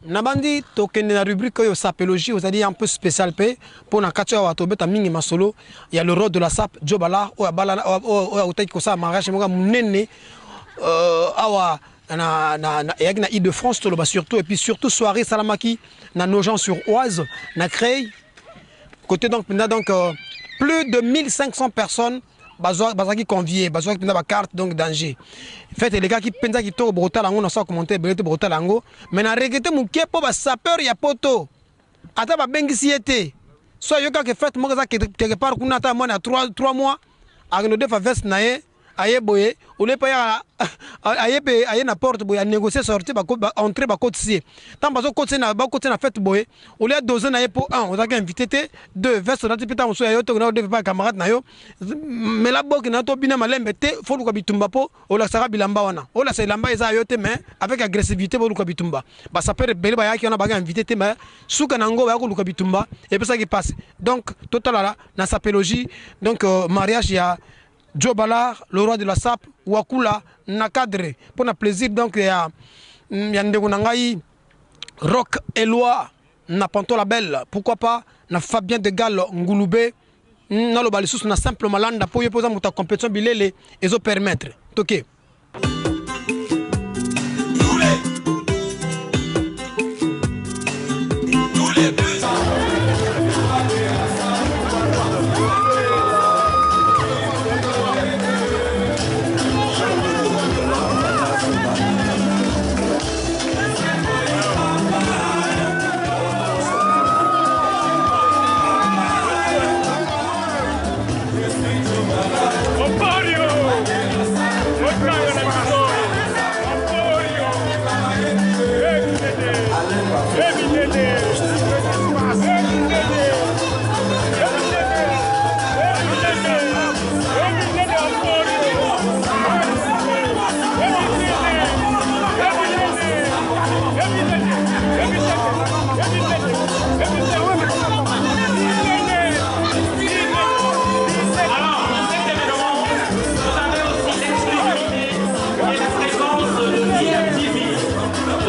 Nabandi token la rubrique yo sapélogie, vous allez un peu spécial pour na kacha wa tobeta mingi masolo. Il y a le rôle de la sap Jobala o bala o utaki ko sa mariage monga munene awa na Île-de-France to surtout et puis surtout soirée salamaki na Nogent-sur-Oise na Creil. Côté donc plus de 1500 personnes bazaki convié, bazaki penda ba carte donc danger. En fait les gars qui pensa qui to brota lango na sa commenter belete brota lango, mais na regretter mon kepo ba sapeur ya poto. Ata ba bengisi été. So yo ka ke fait mo ka quelque part kuna ta mo na 3 mois avec nos deux veste nae aye boye ou le pa aye na porte boye négocier sortir ba entrer ba cotiser tant bazo cotiser na fait boye ou le dozer na pour un on a invité te deux veste na tipita on so yo to na de pas camarade na yo mais la boque na to bina malembe te faut ko bitumba po o la sara bilamba wana o la lamba eza yo te mais avec agressivité bo ko bitumba ba ça peut bele ba yaki on a ba invité te mais suka nango ba ko bitumba et puis ça qui passe donc total là na sapélogie donc mariage ya Joe Ballard, le roi de la SAP, Wakula, Nakadre, pour le plaisir donc il y a Ndegunangaï, Rock Eloi, Napanto la Belle, pourquoi pas, na Fabien de Gallo, Ngouloubé, na le balissus, na simple malanda, pour y poser ta compétition bilele, et zo permettre. Ok.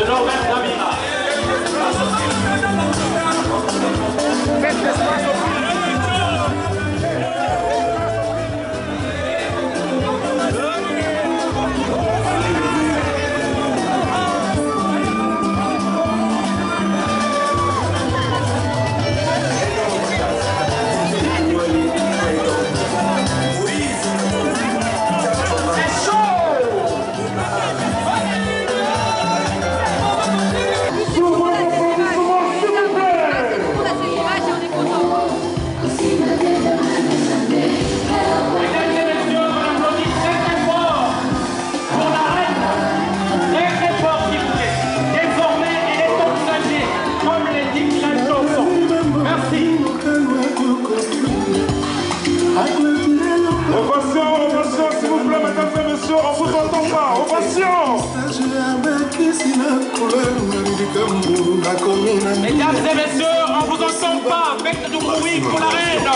de Norbert Damira. Mesdames et messieurs, on vous entend pas, faites du bruit pour la reine.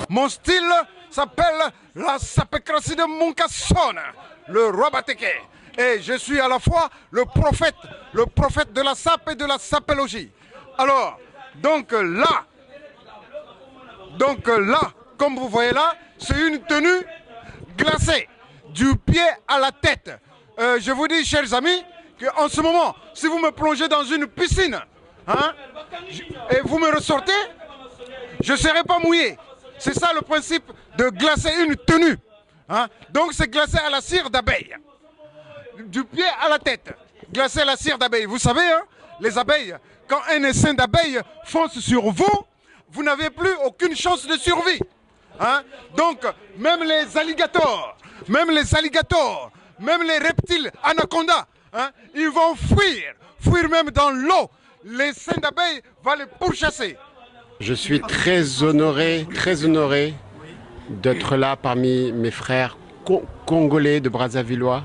Mon style s'appelle la sapécratie de Munkason, le roi Bateke. Et je suis à la fois le prophète de la sape et de la sapélogie. Alors, donc là, comme vous voyez là, c'est une tenue glacée, du pied à la tête. Je vous dis, chers amis, qu'en ce moment, si vous me plongez dans une piscine, hein, et vous me ressortez, je ne serai pas mouillé. C'est ça le principe de glacer une tenue. Hein? Donc c'est glacé à la cire d'abeille. Du pied à la tête. Glacé à la cire d'abeille. Vous savez, hein, les abeilles, quand un essaim d'abeilles fonce sur vous, vous n'avez plus aucune chance de survie. Hein? Donc même les alligators, même les reptiles anacondas, hein, ils vont fuir même dans l'eau. L'essaim d'abeilles va les pourchasser. Je suis très honoré d'être là parmi mes frères congolais de Brazzavillois.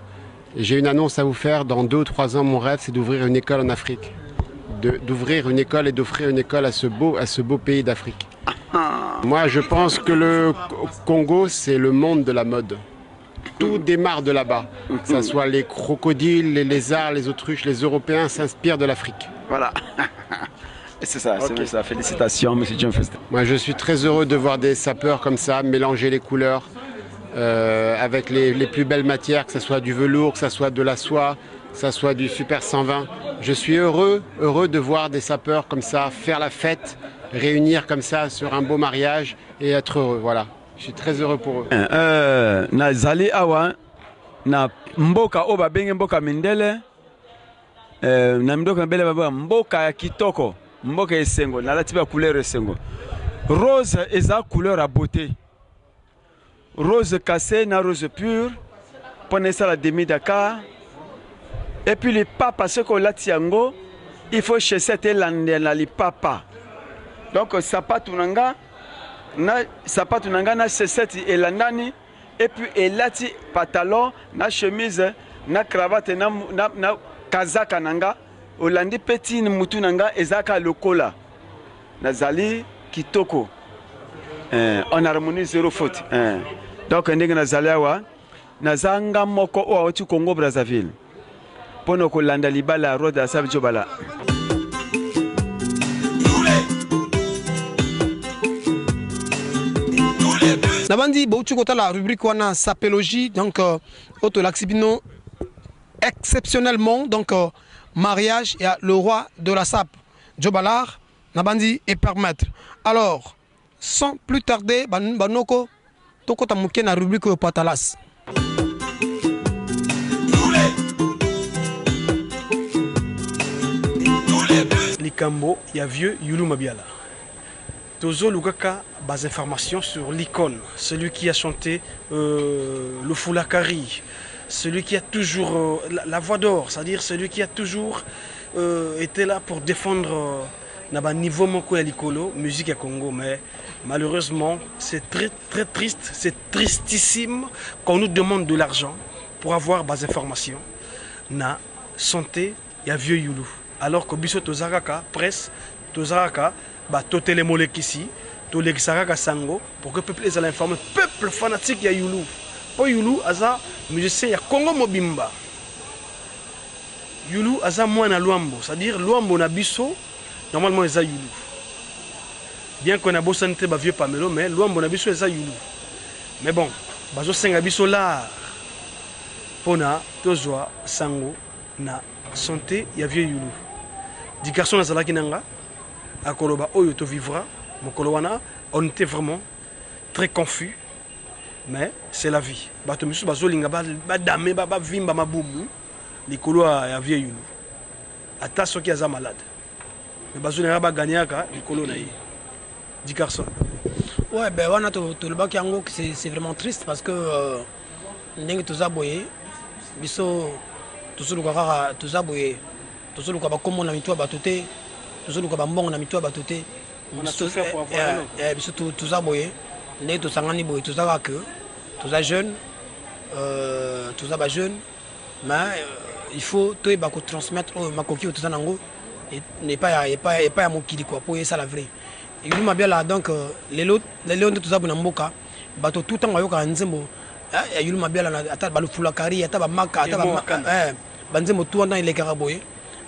J'ai une annonce à vous faire. Dans 2 ou 3 ans, mon rêve, c'est d'ouvrir une école en Afrique. D'ouvrir une école et d'offrir une école à ce beau pays d'Afrique. Moi, je pense que le Congo, c'est le monde de la mode. Tout démarre de là-bas. Que ce soit les crocodiles, les lézards, les autruches, les Européens s'inspirent de l'Afrique. Voilà. C'est ça, okay. C'est ça. Félicitations, monsieur John Fester. Moi, je suis très heureux de voir des sapeurs comme ça, mélanger les couleurs avec les plus belles matières, que ce soit du velours, que ce soit de la soie, que ce soit du Super 120. Je suis heureux de voir des sapeurs comme ça, faire la fête, réunir comme ça sur un beau mariage et être heureux. Voilà, je suis très heureux pour eux. Nazali awa na mboka oba benge mboka mindele na mboka mbele baba mboka ya kitoko. Mboka esengo na lati ba couleur esengo. Rose eza couleur à beauté. Rose cassée na rose pure. Prenez ça la demi Dakar. Et puis les papas ce qu'on lati yango, il faut chez cette lande na li papa. Donc sapatu nanga na cesette elandani et puis elati pantalon na chemise na cravate na kazaka nanga. Olandi petit mutu nanga ezaka lokola nazali kitoko en harmonie zéro faute donc ndenge nazali awa nazanga moko o awati Congo Brazzaville pono kolanda libala road ya Sabi Jobala. Nabandi bautu kota la rubrique wana sapélogie donc auto laxibino exceptionnellement donc mariage et le roi de la sape, Djobalar, Nabandi et permettre. Alors, sans plus tarder, Banoko, Toko Tamuke na rubrique au Patalas. Likambo, il y a vieux Yulu Mabiala. Tozo Lugaka, base informations sur l'icône, celui qui a chanté le Foulakari. Celui qui a toujours la voix d'or, c'est-à-dire celui qui a toujours été là pour défendre le niveau moko ya likolo, musique à Congo. Mais malheureusement, c'est très triste, c'est tristissime qu'on nous demande de l'argent pour avoir des informations. Na santé, il y a vieux Yulu. Alors que biso tozaraka, presse, tozaraka, totele molekisi, tolekisaraka sango, pour que le peuple ait l'informé. Peuple fanatique, il y a Yulu. Po Yulu aza musicien ya Congo Mobimba. Yulu aza mwana Luambo, c'est-à-dire Luambo na biso normalement eza yulu bien qu'on a beau santé ba vieux pamelo mais loin bon abiso eza yulu mais bon bazo senga biso là pona tozwa sango na santé ya vieux yulu di garçon azala kinanga akoloba oyo to vivra mokolo wana on était vraiment très confus mais c'est la vie bato misu bazolinga ba dame ba vimba mabumu likolo ya vieux yulu ata soki aza malade mais bazolinga ba gagnaka likolo na ye di garçon. Ouais, ben on a tout le bac yango c'est vraiment triste parce que ndenge tozaboye biso tozoluka tozaboye tozoluka ba komo na mitwa batote tozoluka ba mbongo na mitwa batote biso tozaboye ndenge tosangani boye tozaka que toza jeune toza ba jeune mais il faut toyeba ko transmettre makoki toza nango et n'est pas ya mokili quoi pour ça la vraie. Et nous mabia donc les lots de tout ça pour mboka bato tout temps ayoka nzembo ya yulu mabia la ata balu fulakari ata ba maka ata ba banzembo tout dans les caraboye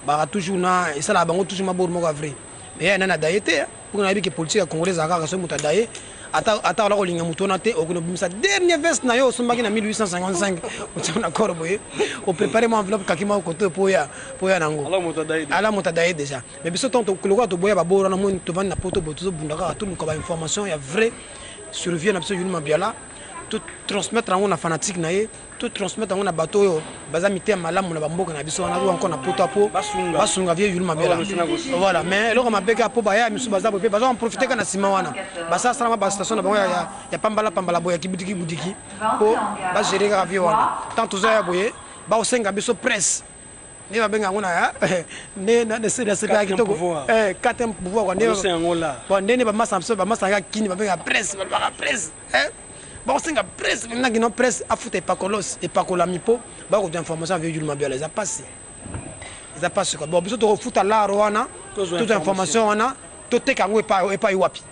ba toujours na et ça la bango toujours mabor moko vrai mais na daïté pour na biki politique congolaise aka so muta daï ata la kolinga mutona te okuno bimisa dernière veste na yo sombaki na 1855 on a corboye on préparer mon enveloppe kakima côté pour ya nango ala muta daï déjà mais biso tant que le to boya ba boro na mo to vanda poto boto bundaka tout ko ba information ya vrai survient absolument bien là tout transmettre en na fanatique na ye tout transmettre en na bato yo baza mité malamu na bamboka na biso na encore na poto apo basunga vieux yulu mabela voilà mais loko mabeka po baya misu baza po baza en profiter kana sima wana basa sala ba station na bango ya pambala boya kibudiki budiki po ba gérer ka vieux wana tant tous ya boye ba osenga biso presse ni ba benga ngona ya ne na se da kitoko quatrième pouvoir kwa ne ba masa ya kini ba benga presse bon c'est une presse maintenant qui non presse a foutu pacolos et pacola mipo ba ko d'information avec Yulu Mabia les a passé quoi bon biso to fouta la roana toute information wana to teka ngo e pa iwapi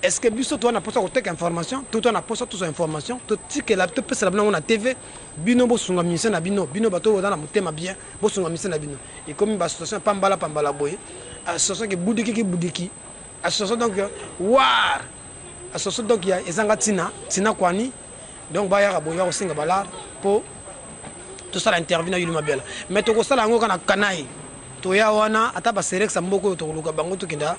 est-ce que biso to na posa ko teka information tout on a posa toute information to tike la to pesa la na TV bino bo sunga mise na bino bato na mutema bien bo sunga mise na bino et comme ba situation pambala boy association ki budiki association donc war association donc ya ezanga tina kwani donc ba ya boya osinga balar po to sala interview na Yulu Mabia mais to ko sala ngo kana kanai to ya wana ata ba serex mboko to luka bango to kinda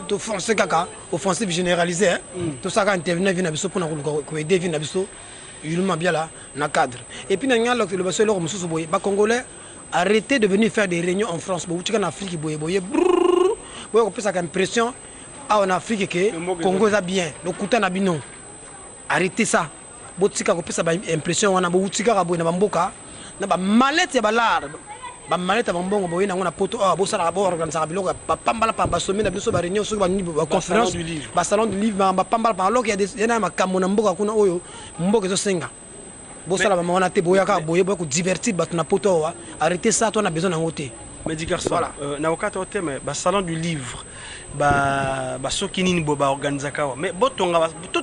to foncer kaka offensive généralisée to saka interview na biso pona ko aider vina biso Yulu Mabia na cadre et puis na ngalo le baso lo mususu boye ba congolais arrêtez de venir faire des réunions en France bo utika na Afrique boye boye ko pesa ka impression en Afrique que Congo est bien donc kuta na bino arrêtez ça botika ko pesa ba impression wana bo utika ka boye na bamboka na ba malette ya balar ba malette ba mbongo boye na ngona poto bo sala ba organiser biloko ba pambala pa ba sommet na biso ba réunion so ba conférence ba salon du livre ba pambala pa alors qu'il y a des makambo na mboka kuna oyo mboka zo senga bo sala ba mona te boya ka boye bo ko divertir ba na poto arrêtez ça toi on a besoin d'angote mais dit garçon na wakati wote mais ba salon du livre ba soki nini bo ba organizaka mais botonga to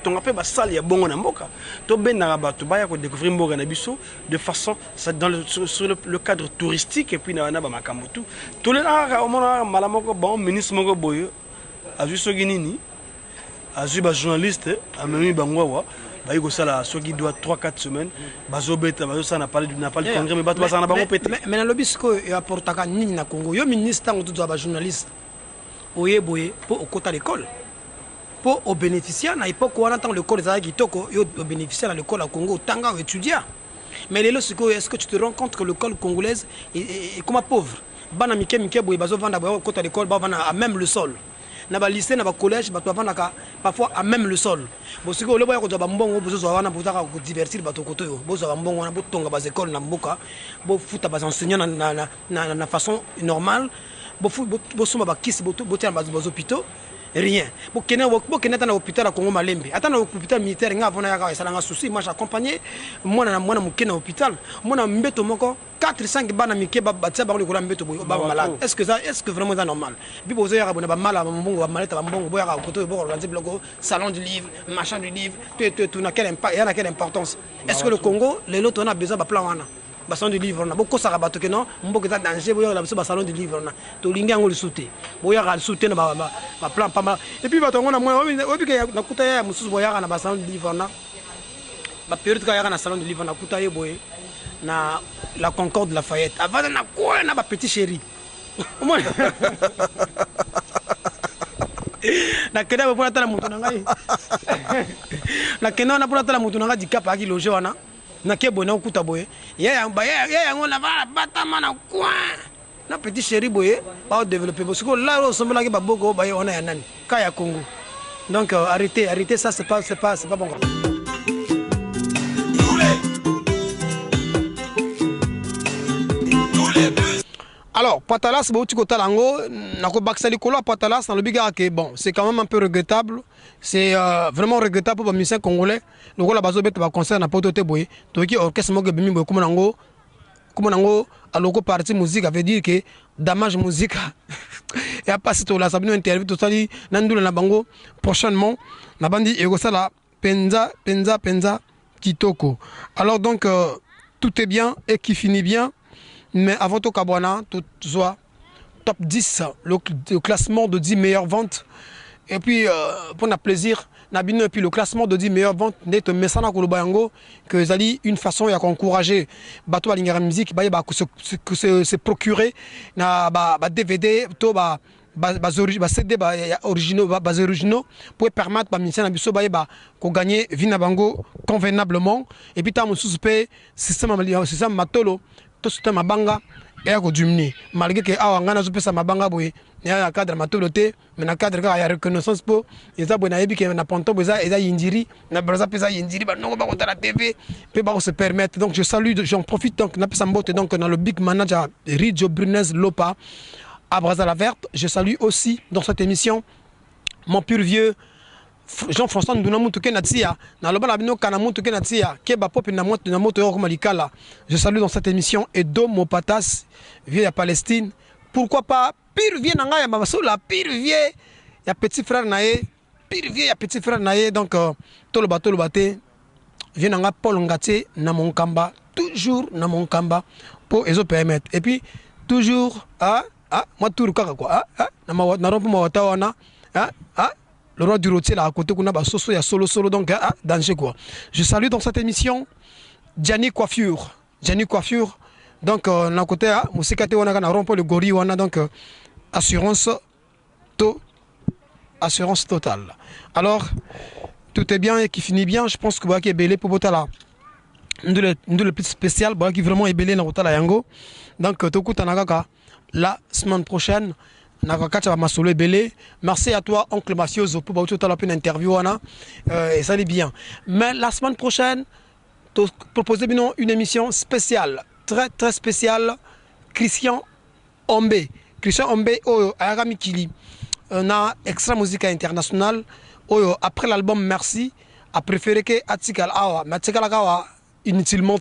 tonga pe ba salle ya bongo na mboka to benaka bato baya ko découvrir mboka na biso de façon sur le cadre touristique et puis na ba makambo tout le au mona malamoko bon ministre moko boyo azu soki nini azu ba journaliste amemi bangwa ba yiko sala soki doit 3-4 semaines bazo beta bazo sana parler du congrès mais bato basana bango pété mais na lobisco ya portaka nini na Congo yo ministre tango tout ba journaliste oye boye pour au côté l'école pour au bénéficiaire na époque on entend l'école za kitoko yo au bénéficiaire à l'école à Congo tanga étudiant mais les losiko est-ce que tu te rends compte que l'école congolaise est comme pauvre bana mike boye bazo vanda boye au côté l'école ba vanda à même le sol na ba lycée na ba collège ba vanda parfois à même le sol bosiko le boya ko ba mbongo bozo wana bozaka ko divertir bato koto yo bozo ba mbongo na botonga ba école na mboka bo futa ba enseignants na façon normale bo suma ba kisi bo tia ba hôpitaux rien bo kena ta na hôpital à Congo Malembe ata na hôpital militaire nga vona ya sala nga souci moi j'accompagner mwana mukena hôpital mwana mbeto moko 4-5 bana mike ba tia ba ko la mbeto ba malade est-ce que vraiment c'est normal bi bozo ya bona ba mala ba mbongo ba maleta ba mbongo bo ya ko bo organiser blogo salon du livre machin du livre tout na quel impact ya na quelle importance est-ce que le Congo les lots on a besoin ba plan wana ba salon de livre na boko saka bato ke non mboka ta danger boya la biso ba salon de livre na to linga ngoli sauter boya ga sauter na ba plan pas mal et puis bato ngona moi obi ke na kuta ya mususu boya na ba salon de livre na ba période ka ya na salon de livre na kuta ye boye na la Concorde de Lafayette avant na quoi na ba petit chéri na keda ba pona tala mutu na ngai na kena na pona tala mutu na ngai dikapa ki loge wana na ke boye na kuta boye ya ngona ba batama na quoi na petit chéri boye ba développer parce que là ressemble à ba boko ba on a nani kaya Congo donc arrêtez ça c'est pas bon. Alors, Patalas, Patalas, dans le biga, bon, c'est quand même un peu regrettable. C'est vraiment regrettable pour les musiciens congolais. Le rôle de la base de concert n'a pas été boy. Donc, l'orchestre m'a dit que comme à l'oco partie musique, avait dit que damage musique. Et à passer tout là, ça vient interview tout ça dit, Nandou la bango prochainement, la bande dit ça là, penza, kitoko. Alors donc, tout est bien et qui finit bien. Mais avant tout Kabwana, tout soit top 10, le classement de 10 meilleures ventes. Et puis, pour notre plaisir, et puis le classement de 10 meilleures ventes, n'est un message que Zali, une façon d'encourager Bato à l'ingénierie musique, se procurer un DVD, CD originaux pour permettre aux musiciens de gagner Vinabango convenablement. Et puis, tu as un système matolo. Tout ce mabanga et à diminuer malgré que ngana zo pesa mabanga boye ya cadre matoloté mais na cadre ka ya reconnaissance po eza bona yebi ke na ponto boza eza yinjiri na braza pesa yinjiri ba nongo ba ko la TV pe ba se permettre. Donc je salue, j'en profite donc na pesa mbote donc dans le big manager Ridjo Brunez Lopa à Braza la Verte. Je salue aussi dans cette émission mon pur vieux Jean-François Ndounamutuke Natia, Nalobana Kanamutuke Natia, Keba Pop Namoto Malikala. Je salue dans cette émission Edo Mopatas, vieux à Palestine. Pourquoi pas pire vieux Nanga Mamasoula, pire vieux, il y a petit frère Naé, pire vieux, il y a petit frère Naé. Donc, Tolobate, vieux Nanga Paul Ngate, Namonkamba, toujours Namonkamba, pour les permettre. Et puis, toujours, moi tout le cas, quoi, Narompo Mawatawana, le roi du rotier là à côté qu'on a soso il y a solo donc danger quoi. Je salue dans cette émission Gianni Coiffure donc na côté musikate wana kana rompo le gori wana donc assurance totale. Alors tout est bien et qui finit bien, je pense que bah qui est belé pour botala le plus spécial bah qui vraiment est belé na botala yango. Donc tokuta nakaka la semaine prochaine. Merci à toi, oncle Mafioso, pour une interview. Et ça allait bien. Mais la semaine prochaine, tu proposes une émission spéciale, très spéciale. Christian Ombe, Ayagami Kili. On a extra musique internationale. Après l'album Merci, a préféré que Atikal Awa, Matikal Awa, inutilement,